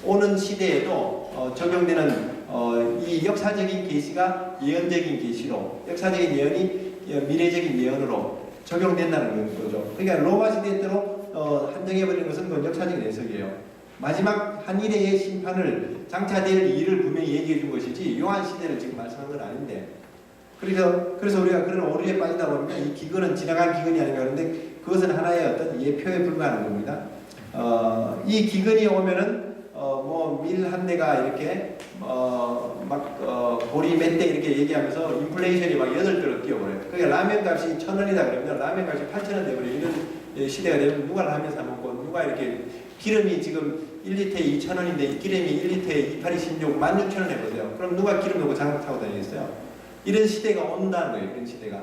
오는 시대에도 적용되는 이 역사적인 계시가 예언적인 계시로 역사적인 예언이 미래적인 예언으로 적용된다는 거죠. 그러니까 로마 시대 때로 한정해버리는 것은 그건 역사적인 해석이에요. 마지막 한일의 심판을 장차될 일을 분명히 얘기해 준 것이지 요한 시대를 지금 말씀한 건 아닌데 그래서 우리가 그런 오류에 빠지다 보면 이 기근은 지나간 기근이 아닌가 하는데 그것은 하나의 어떤 예표에 불과한 겁니다. 이 기근이 오면은 밀 한 대가 이렇게 보리 몇 대 이렇게 얘기하면서 인플레이션이 막 8배로 뛰어버려요. 그러니까 라면 값이 1,000원이다 그러면 라면 값이 8,000원 돼버려요. 이런 시대가 되면 누가 라면 사 먹고 누가 이렇게 기름이 지금 1리터에 2,000원인데 기름이 1리터에 28이 16, 16,000원 해보세요. 그럼 누가 기름 넣고 장갑 타고 다니겠어요? 이런 시대가 온다는 거예요. 이런 시대가.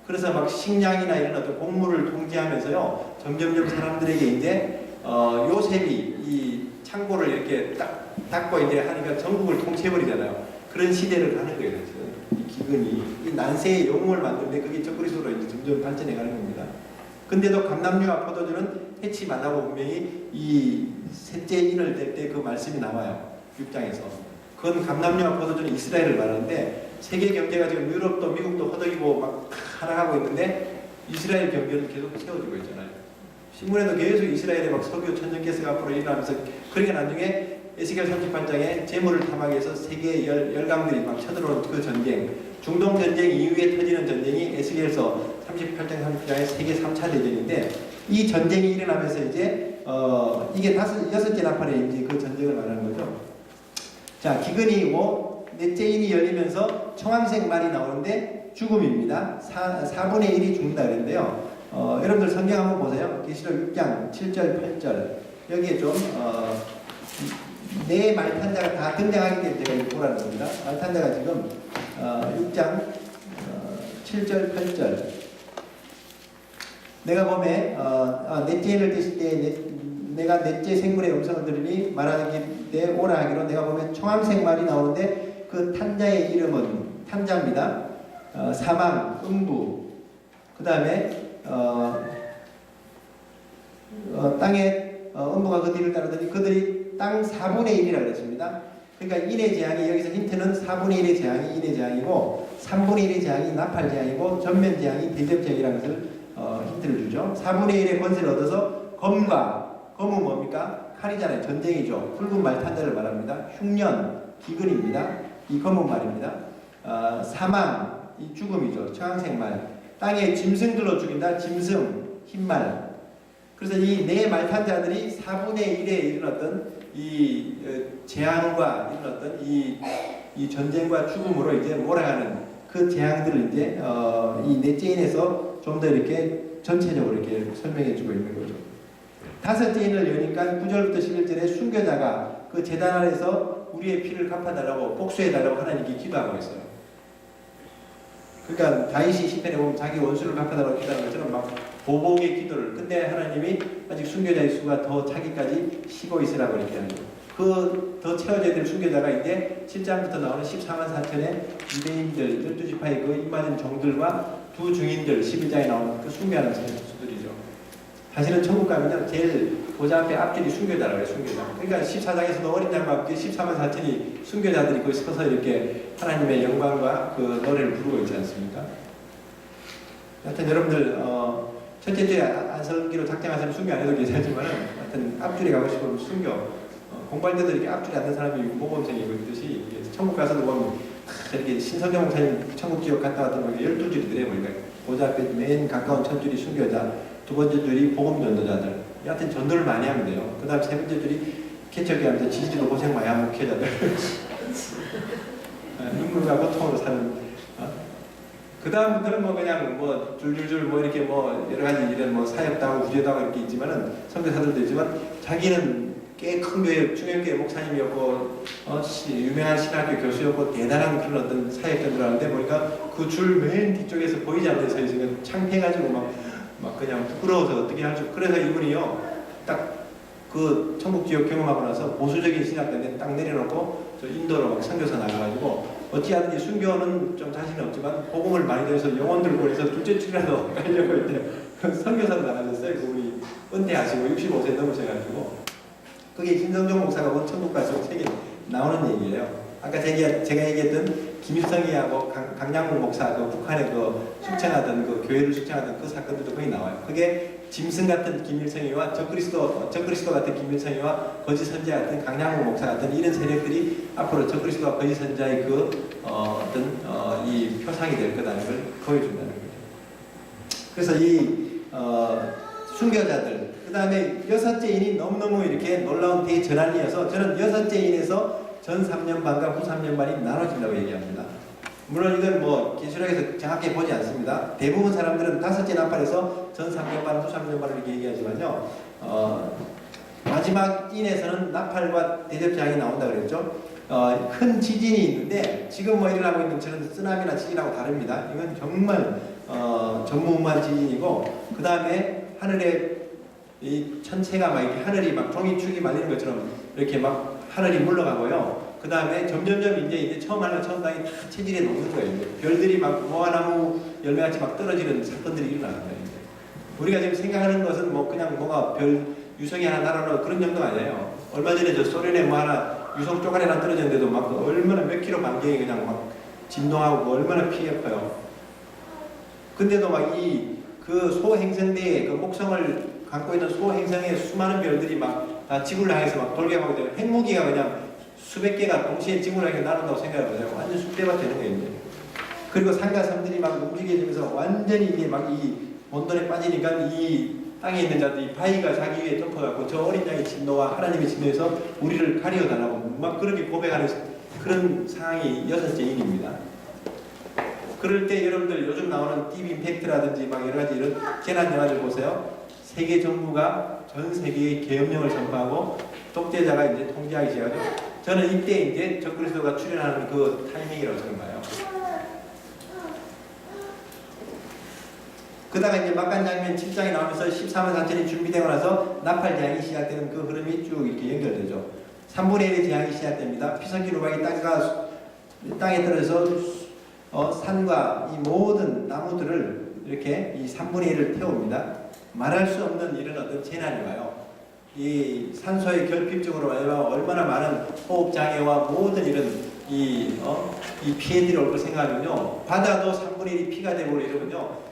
그래서 막 식량이나 이런 어떤 곡물을 통제하면서요. 점점점 사람들에게 이제 요셉이 이 창고를 이렇게 딱 닫고 이제 하니까 전국을 통치해버리잖아요. 그런 시대를 가는 거예요. 지금. 이 기근이 이 난세의 영웅을 만드는데 그게 적그리스도로 이제 점점 발전해 가는 겁니다. 근데도 감람류와 포도주는 해치 말라고 분명히 이 셋째 인을 뗄 때 그 말씀이 나와요. 6장에서. 그건 감람류와 포도주는 이스라엘을 말하는데 세계 경제가 지금 유럽도 미국도 허덕이고 막 하락하고 있는데 이스라엘 경제는 계속 세워지고 있잖아요. 신문에도 계속 이스라엘의 막 석유 천정가스가 앞으로 일어나면서 그러니까 나중에 에스겔 38장에 재물을 탐하기 위해서 세계 열강들이 막 쳐들어오는 그 전쟁 중동 전쟁 이후에 터지는 전쟁이 에스겔서 38장 30장의 세계 3차 대전인데 이 전쟁이 일어나면서 이제 이게 여섯째 나팔에 이제 그 전쟁을 말하는 거죠. 자 기근이 뭐 넷째 인이 열리면서 청황색 말이 나오는데 죽음입니다. 4분의 1이 죽는다 그랬는데요. 여러분들 성경 한번 보세요. 계시록 6장 7절 8절 여기에 좀 네 말탄자가 다 등장하기 때문에 제가 이거 보라는 겁니다. 말탄자가 지금 6장 7절 8절 내가 봄에 넷째 인을 떼실 때 내가 넷째 생물의 음성을 들으니 말하기 때 오라 하기로 내가 보면 청황색 말이 나오는데 그 탄자의 이름은 탄자입니다. 사망, 음부 그 다음에 땅에 음부가 그 뒤를 따르더니 그들이 땅 4분의 1이라고 그랬습니다. 그러니까 인의 재앙이 여기서 힌트는 4분의 1의 재앙이 인의 재앙이고 3분의 1의 재앙이 나팔 재앙이고 전면 재앙이 대접 재앙이라는 것을 힌트를 주죠. 4분의 1의 권세를 얻어서 검은 뭡니까? 칼이잖아요. 전쟁이죠. 붉은 말 탄자를 말합니다. 흉년, 기근입니다. 이 검은 말입니다. 사망, 이 죽음이죠. 청황색 말. 땅에 짐승들로 죽인다. 짐승, 흰말. 그래서 이 네 말탄자들이 4분의 1에 이런 어떤 이 재앙과 이런 어떤 이 전쟁과 죽음으로 이제 몰아가는 그 재앙들을 이제 이 넷째 인에서 좀 더 이렇게 전체적으로 이렇게 설명해 주고 있는 거죠. 다섯째 인을 여니까 9절부터 11절에 순교자가 그 제단 아래서 우리의 피를 갚아달라고 복수해달라고 하나님께 기도하고 있어요. 그러니까 다윗이 시편에 보면 자기 원수를 갚아달라고 기도하는 것처럼 막 보복의 기도를. 근데 하나님이 아직 순교자의 수가 더 차기까지 쉬고 있으라고 이렇게 하는 거예요. 그 더 채워져야 될 순교자가 이제 7장부터 나오는 14만 4천의 유대인들, 12지파의 그 임하는 종들과 두 증인들, 11장에 나오는 그 순교하는 수들이죠. 사실은 천국 가면요, 제일 보좌 앞에 앞줄이 순교자라고 해요, 순교자. 그러니까 14장에서도 어린 양과 함께 14만 4천이 순교자들이 거기 서서 이렇게 하나님의 영광과 그 노래를 부르고 있지 않습니까? 하여튼 여러분들, 첫째 주에 안설기로 작정하시면 순교 안 해도 괜찮지만, 하여튼 앞줄에 가고 싶으면 순교. 공부할 때도 이렇게 앞줄에 앉는 사람이 모범생이고 있듯이, 천국 가서도 보면, 이렇게 신성경 목사님 천국 지역 갔다 왔던 게 12줄이 그래 보니까, 보좌 앞에 맨 가까운 첫 줄이 순교자, 두 번째 줄이 복음 전도자들. 여하튼 전도를 많이 하면 돼요. 그 다음 세 번째 줄이 개척기 하면서 지지로 고생 많이 하는 목회자들. 눈물과 고통으로 사는. 그 다음 분들은 뭐 그냥 뭐 줄줄줄 뭐 이렇게 뭐 여러 가지 이런 뭐 사역도 하고 구제도 하고 이렇게 있지만은 선교사들도 있지만 자기는 꽤 큰 교회 중형교회 목사님이었고 유명한 신학교 교수였고 대단한 그런 어떤 사역자들 하는데 보니까 그 줄 맨 뒤쪽에서 보이지 않는 데서 있으면 창피해가지고 막 그냥 부끄러워서 어떻게 할지. 그래서 이분이요 딱 그 천국 지역 경험하고 나서 보수적인 신학자인데 딱 내려놓고 저 인도로 막 선교사 나가가지고 어찌하든지 순교는 좀 자신이 없지만 복음을 많이 들어서 영혼들 보내서 둘째 줄이라도 가려고 했대. 선교사로 나가셨어요. 그분이 은퇴하시고 65세 넘으셔가지고 그게 김성종 목사가 온 천국 가서 책에 나오는 얘기예요. 아까 제가 얘기했던 김일성이하고 강양국 목사 그 북한에 그 숙청하던 그 교회를 숙청하던 그 사건들도 거기 나와요. 그게 짐승 같은 김일성이와 적그리스도 같은 김일성이와 거짓 선지자 같은 강양국 목사 같은 이런 세력들이 앞으로 적그리스도와 거짓 선지자의 그 이 표상이 될 거다는 걸 보여준다는 거예요. 그래서 이 순교자들 그 다음에 여섯째 인이 너무너무 이렇게 놀라운 대전환이어서 저는 여섯째 인에서 전 3년 반과 후 3년 반이 나눠진다고 얘기합니다. 물론 이건 뭐 기술학에서 정확히 보지 않습니다. 대부분 사람들은 다섯째 나팔에서 전 3년 반, 후 3년 반을 이렇게 얘기하지만요. 마지막 인에서는 나팔과 대접장이 나온다 그랬죠. 큰 지진이 있는데 지금 뭐 일어나고 있는 저는 쓰나미나 지진하고 다릅니다. 이건 정말 전무후무한 지진이고 그 다음에 하늘에 이 천체가 막 이렇게 하늘이 막 종이축이 말리는 것처럼 이렇게 막 하늘이 물러가고요. 그 다음에 점점점 이제 처음 하늘 처음 당이 다 체질에 녹는 거예요. 이제. 별들이 막 모아나무 열매같이 막 떨어지는 사건들이 일어납니다. 이제. 우리가 지금 생각하는 것은 뭐 그냥 뭐가 별 유성이 하나 날아오는 그런 정도가 아니에요. 얼마 전에 저 소련에 뭐 하나 유성 쪼가리 하나 떨어졌는데도 막 얼마나 몇 킬로 반경이 그냥 막 진동하고 얼마나 피해가 커요. 근데도 막 이 그 소행성대에 그 목성을 갖고 있는 소행성의 수많은 별들이 막 다 지구를 향해서 막 돌격하고 있대요. 핵무기가 그냥 수백 개가 동시에 지구를 향해 날아온다고 생각을 보세요. 완전 쑥대밭 되는 거예요. 이제. 그리고 산과 섬들이 막 움직여지면서 완전히 이게 막 이 온돌에 빠지니까 이 땅에 있는 자들이 바위가 자기 위에 덮어갖고 저 어린 양의 진노와 하나님의 진노에서 우리를 가리어달라고 막 그렇게 고백하는 그런 상황이 여섯째 인입니다. 그럴 때 여러분들 요즘 나오는 딥 임팩트라든지 막 여러 가지 이런 재난 영화들 보세요. 세계 정부가 전 세계의 계엄령을 선포하고 독재자가 이제 통제하기 시작하죠. 저는 이때 이제 적그리스도가 출현하는 그 타이밍이라고 저는 봐요. 그다가 이제 막간 장면 7장에 나오면서 14만 4천이 준비되고 나서 나팔 재앙이 시작되는 그 흐름이 쭉 이렇게 연결되죠. 3분의 1의 재앙이 시작됩니다. 피성기 누박이 땅에 떨어져서 산과 이 모든 나무들을 이렇게 이 3분의 1을 태웁니다. 말할 수 없는 이런 어떤 재난이 와요. 이 산소의 결핍증으로 얼마나 많은 호흡장애와 모든 이런 이 피해들이 올 걸 생각하면요. 바다도 3분의 1이 피가 되고 이러면요.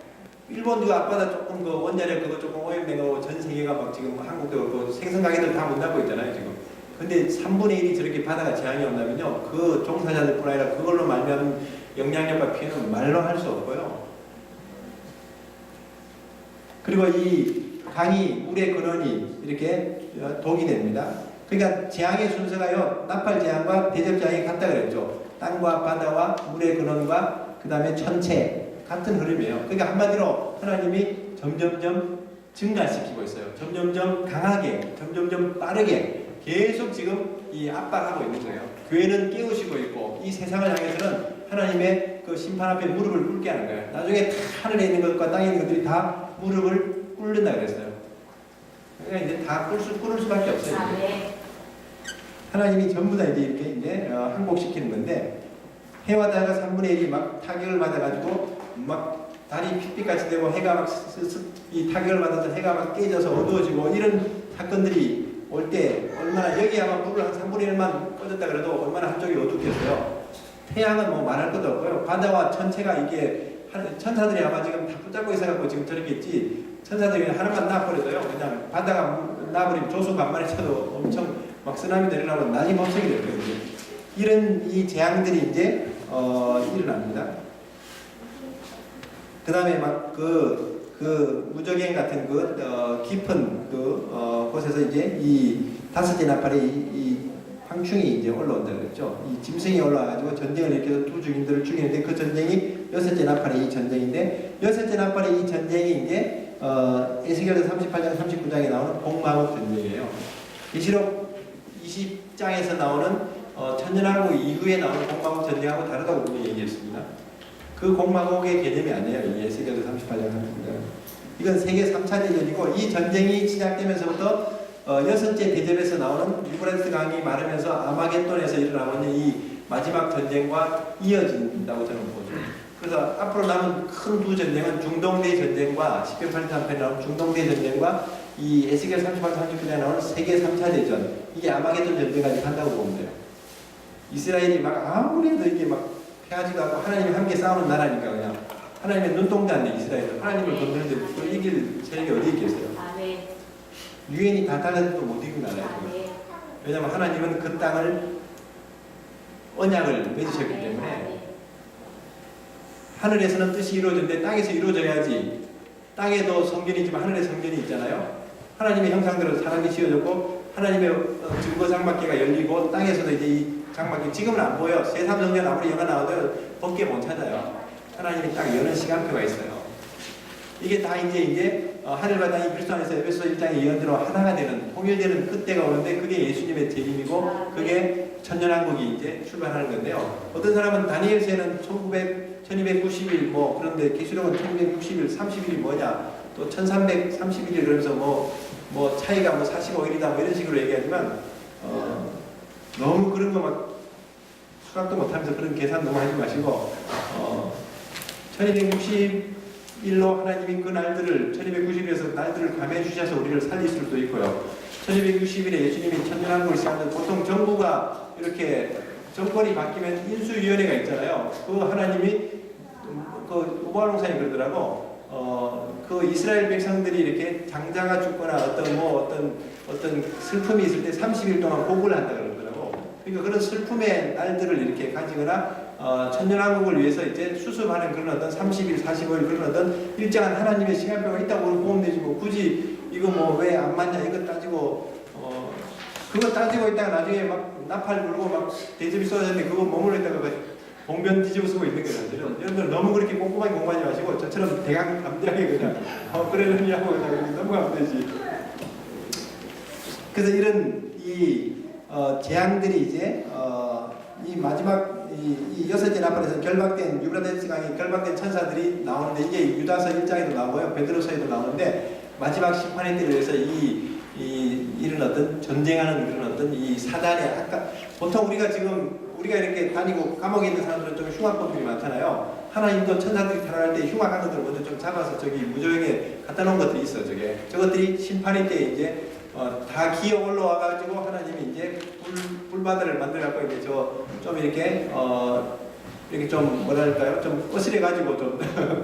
일본도 앞바다 조금 그 원자력 그거 조금 오염된 거 전 세계가 막 지금 한국도 그렇고 생선 가게들 다 문 닫고 있잖아요 지금. 근데 3분의 1이 저렇게 바다가 재앙이 온다면요. 그 종사자들뿐 아니라 그걸로 말미암은 영향력과 피해는 말로 할 수 없고요. 그리고 이 강이 물의 근원이 이렇게 독이 됩니다. 그러니까 재앙의 순서가요. 나팔 재앙과 대접 재앙이 같다 그랬죠. 땅과 바다와 물의 근원과 그 다음에 천체 같은 흐름이에요. 그러니까 한마디로 하나님이 점점점 증가시키고 있어요. 점점점 강하게, 점점점 빠르게 계속 지금 이 압박하고 있는 거예요. 교회는 깨우시고 있고 이 세상을 향해서는 하나님의 그 심판 앞에 무릎을 꿇게 하는 거예요. 나중에 다 하늘에 있는 것과 땅에 있는 것들이 다 무릎을 꿇는다 그랬어요. 그러니까 이제 다 꿇을 수밖에 없어요. 이제. 하나님이 전부 다 이제 이렇게 이제 항복시키는 건데 해와 달과 3분의 1이 막 타격을 받아가지고 막 달이 핏빛같이 되고 해가 막 이 타격을 받아서 해가 막 깨져서 어두워지고 이런 사건들이 올 때 얼마나 여기 아마 불을 한 3분의 1만 꺼졌다 그래도 얼마나 한쪽이 어둡겠어요. 태양은 뭐 말할 것도 없고요. 바다와 천체가 이게 천사들이 아마 지금 다 붙잡고 있어갖고 지금 저렇겠지. 천사들이 하나만 놔버려도요. 그냥 바다가 놔버리면 조수 반만에 쳐도 엄청 막 쓰나미도 일어나고 난이 법석이 됐거든요. 이런 이 재앙들이 이제 일어납니다. 그 다음에 막 그 무적행 같은 깊은 곳에서 이제 이 다섯째 나팔에 이 황충이 이제 올라온다 그랬죠. 이 짐승이 올라와가지고 전쟁을 일으켜서 두 주인들을 죽이는데 그 전쟁이 여섯째 나팔의 이 전쟁인데 여섯째 나팔의 이 전쟁이 이제 에스겔서 38장 39장에 나오는 공마법 전쟁이에요. 계시록 20장에서 나오는 천년왕국 이후에 나오는 공마법 전쟁하고 다르다고 분명히 얘기했습니다. 그 공마국의 개념이 아니에요. 이 에스겔서 38장 39장. 이건 세계 3차 대전이고 이 전쟁이 시작되면서부터 여섯째 대접에서 나오는 유브라데스 강이 마르면서 아마겟돈에서 일어나는 이 마지막 전쟁과 이어진다고 저는 보죠. 그래서 앞으로 남은 큰 두 전쟁은 중동대 전쟁과 10편 83편에 나오는 중동대 전쟁과 이 에스겔 38, 39편에 나오는 세계 3차 대전, 이게 아마겟돈 전쟁까지 간다고 보면 돼요. 이스라엘이 막 아무래도 이게 막 패하지도 않고 하나님이 함께 싸우는 나라니까 그냥 하나님의 눈동자 안 돼. 이스라엘은 하나님을 건드는데 그걸 이길 세력이 어디 있겠어요? 유엔이 다 달라도 못 이긴 나라예요. 왜냐하면 하나님은 그 땅을 언약을 맺으셨기 때문에 하늘에서는 뜻이 이루어지는데 땅에서 이루어져야지. 땅에도 성전이지만 하늘에 성전이 있잖아요. 하나님의 형상대로 사람이 지어졌고 하나님의 증거 장막계가 열리고 땅에서도 이제 이 장막계 지금은 안 보여. 제3성전 아무리 영화 나와도 밖에 못 찾아요. 하나님이 딱 여는 시간표가 있어요. 이게 다 이제 하늘과 땅이 그리스도 안에서 에베소 1장의 예언대로 하나가 되는 통일되는 그때가 오는데 그게 예수님의 재림이고 그게 천년왕국이 이제 출발하는 건데요. 어떤 사람은 다니엘서에는 1290일 뭐 그런데 계시록은 1260일 30일이 뭐냐 또 1331일 그러면서 뭐 차이가 뭐 45일이다 뭐 이런 식으로 얘기하지만 너무 그런 거 막 수학도 못하면서 그런 계산 너무 하지 마시고 1260일로 하나님이 그 날들을 1290일에서 날들을 감해 주셔서 우리를 살릴 수도 있고요. 1260일에 예수님이 천년왕국을 시작하는데 보통 정부가 이렇게 정권이 바뀌면 인수위원회가 있잖아요. 그 하나님이 그 오바농사님 그러더라고. 그 이스라엘 백성들이 이렇게 장자가 죽거나 어떤 슬픔이 있을 때 30일 동안 복을 한다 그러더라고. 그러니까 그런 슬픔의 날들을 이렇게 가지거나 천년왕국을 위해서 이제 수습하는 그런 어떤 30일, 45일 그런 어떤 일정한 하나님의 시간표가 있다고 보면 되지 뭐 굳이 이거 뭐 왜 안 맞냐 이거 따지고 그거 따지고 있다가 나중에 막 나팔 불고 막 대접이 쏟아졌는데 그거 머물러 있다가 봉변 뒤집어 쓰고 있는 거예요. 여러분들 너무 그렇게 꼼꼼하게 공부하지 마시고 저처럼 대강 담대하게 그냥 그러느니 하고 그냥 넘어가면 되지. 그래서 이런 이 재앙들이 이제 이 마지막 이 여섯째 나팔에서 결박된 유브라데스 강에 결박된 천사들이 나오는데 이게 유다서 1장에도 나오고요. 베드로서에도 나오는데 마지막 심판의 때를 위해서 이런 어떤 전쟁하는 그런 어떤 이 사단의 아까 보통 우리가 이렇게 다니고 감옥에 있는 사람들은 좀 흉악범들이 많잖아요. 하나님도 천사들이 탈환할 때 흉악한 것들을 먼저 좀 잡아서 저기 무저에게 갖다 놓은 것들이 있어. 저것들이 심판의 때 이제 다 기어 올라와가지고 하나님이 이제 불바다를 만들어갖고 이제 좀 이렇게 이렇게 좀 뭐랄까요? 좀 거슬려가지고 좀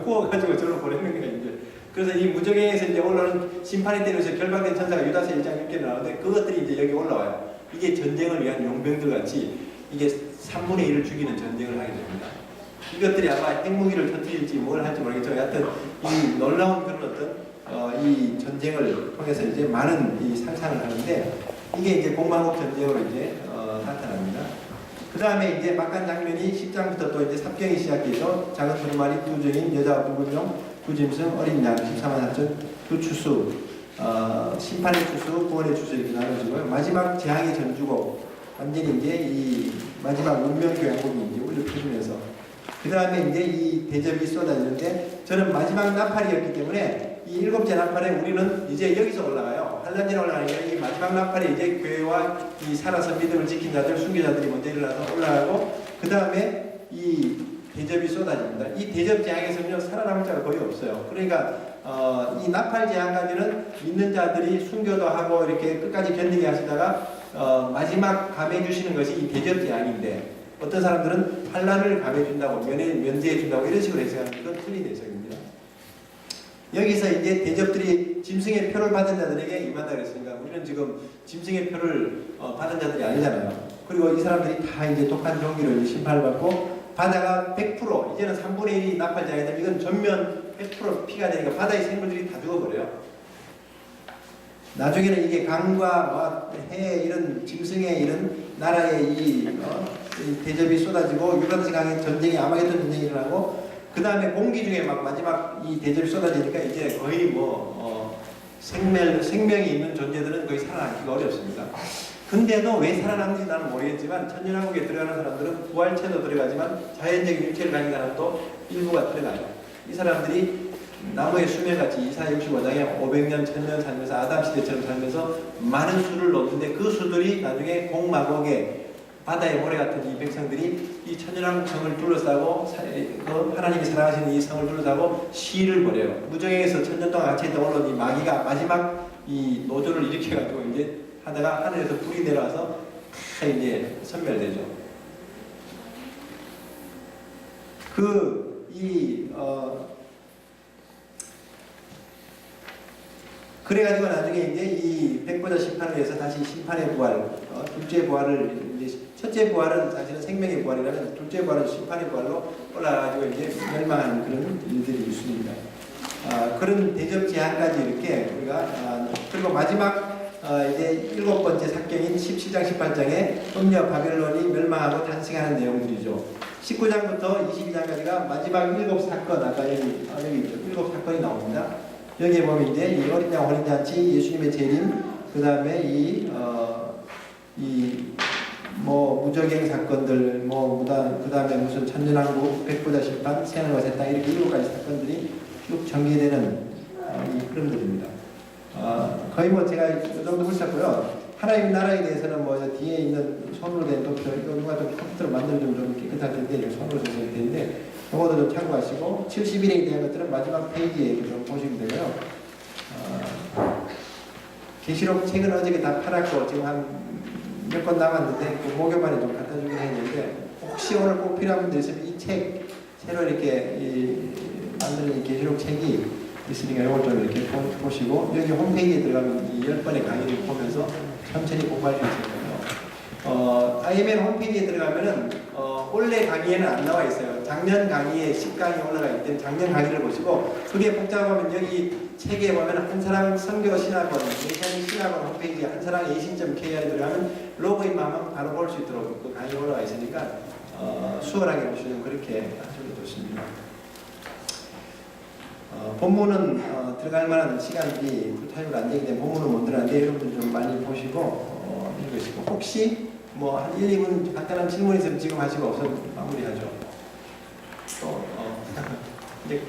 구워가지고 저로 보내는 거예요 이제. 그래서 이 무적행에서 이제 올라오는 심판의 때로서 결박된 천사가 유다서 1장 6절에 나오는데 그것들이 이제 여기 올라와요. 이게 전쟁을 위한 용병들 같이 이게 3분의 1을 죽이는 전쟁을 하게 됩니다. 이것들이 아마 핵무기를 터뜨릴지 뭘 할지 모르겠지만 하여튼 이 놀라운 그런 어떤 이 전쟁을 통해서 이제 많은 이 상상을 하는데 이게 이제 공망국 전쟁으로 이제 나타납니다. 그 다음에 이제 막간 장면이 10장부터 또 이제 삽경이 시작되죠. 작은 두루마리, 두 증인, 여자 부분용, 두 짐승, 어린 양, 14만 4천, 두 추수, 심판의 추수, 구원의 추수 이렇게 나눠지고요. 마지막 재앙의 전주곡, 완전히 이제 이 마지막 운명교향곡이 이제 울려 퍼지면서 그 다음에 이제 이 대접이 쏟아지는데 저는 마지막 나팔이었기 때문에 이 일곱째 나팔에 우리는 이제 여기서 올라가요. 한란지나 올라가는 게 이 마지막 나팔에 이제 교회와 이 살아서 믿음을 지킨 자들, 순교자들이 먼저 일어나서 올라가고 그 다음에 이 대접이 쏟아집니다. 이 대접 재앙에서는요 살아남을 자가 거의 없어요. 그러니까 이 나팔 재앙까지는 믿는 자들이 순교도 하고 이렇게 끝까지 견디게 하시다가 마지막 감해 주시는 것이 이 대접 재앙인데 어떤 사람들은 환란을 감해 준다고 면제해 준다고 이런 식으로 해석하는 건 틀린 해석입니다. 여기서 이제 대접들이 짐승의 표를 받은 자들에게 임한다 그랬으니까 우리는 지금 짐승의 표를 받은 자들이 아니잖아요. 그리고 이 사람들이 다 이제 독한 종기로 심판을 받고 바다가 100% 이제는 3분의 1이 나팔장이다. 이건 전면 100% 피가 되니까 바다의 생물들이 다 죽어버려요. 나중에는 이게 강과 해 이런 짐승의 이런 나라의 이 대접이 쏟아지고 유라데스 강의 전쟁이 아마겟돈 전쟁이 일어나고 그 다음에 공기 중에 막 마지막 이 대접이 쏟아지니까 이제 거의 생명이 있는 존재들은 거의 살아남기가 어렵습니다. 근데도 왜 살아남는지 나는 모르겠지만 천년왕국에 들어가는 사람들은 부활체도 들어가지만 자연적인 육체를 가진 사람도 일부가 들어가요. 이 사람들이 나무의 수명같이 이사야 65장에 500년, 1000년 살면서 아담 시대처럼 살면서 많은 수를 놓는데 그 수들이 나중에 공마곡에 바다의 모래 같은 이 백성들이 이 천연왕국 성을 둘러싸고 하나님이 사랑하시는 이 성을 둘러싸고 시를 벌여요. 무정에서 천년 동안 갇혀있던 올라온 이 마귀가 마지막 이 노조를 일으켜가지고 이제 하다가 하늘에서 불이 내려와서 다 이제 선멸되죠. 그래가지고 나중에 이제 이 백보자 심판을 위해서 다시 심판의 부활, 둘째 부활을 이제 첫째 부활은 사실은 생명의 부활이라면 둘째 부활은 심판의 부활로 올라가가지고 이제 멸망하는 그런 일들이 있습니다. 그런 대접 제한까지 이렇게 우리가 그리고 마지막 이제 7번째 사경인 17장 18장에 음녀 바벨론이 멸망하고 탄생하는 내용들이죠. 19장부터 22장까지가 마지막 7사건 아까 여기 있죠. 7사건이 나옵니다. 여기에 보면 이제 이 어린 양 혼인 잔치, 예수님의 재림, 그 다음에 무적행 사건들, 그 다음에 무슨 천년왕국, 백보자 심판, 새하늘과 새 땅 이렇게 7가지 사건들이 쭉 전개되는 이 흐름들입니다. 거의 제가 이 정도 훑었고요. 하나님 나라에 대해서는 뒤에 있는 손으로 된 도표, 이거 누가 좀 컴퓨터로 만들면 좀 깨끗할 텐데, 손으로 조성이 되는데, 이것도 좀 참고하시고, 70일에 대한 것들은 마지막 페이지에 좀 보시면 되고요. 계시록 책은 어저께 다 팔았고, 지금 한 몇 권 남았는데, 그 목요반에 좀 갖다 주긴 했는데, 혹시 오늘 꼭 필요한 분들 있으면 이 책, 새로 이렇게 만드는 이 계시록 책이 있으니까 이걸 좀 이렇게 보시고, 여기 홈페이지에 들어가면 이 10번의 강의를 보면서 천천히 공부할 수 있을 거예요. IMN 홈페이지에 들어가면은, 올해 강의에는 안 나와 있어요. 작년 강의에 10강이 올라가 있기 때문에 작년 강의를 보시고, 그게 복잡하면 여기 책에 보면 한 사람 선교 신학원, 예시하는 신학원 홈페이지에 한 사람 예신.kr에 들어가면 로그인만 하면 바로 볼 수 있도록 그 강의 올라가 있으니까, 수월하게 보시면 그렇게 하셔도 좋습니다. 본문은 들어갈 만한 시간이 풀타임으로 안 되기 때문에 본문은 못 들어가는데 여러분들 좀 많이 보시고 읽으시고 혹시 한 1, 2분 간단한 질문 있으면 지금 하시고 없으면 마무리하죠. 또 이제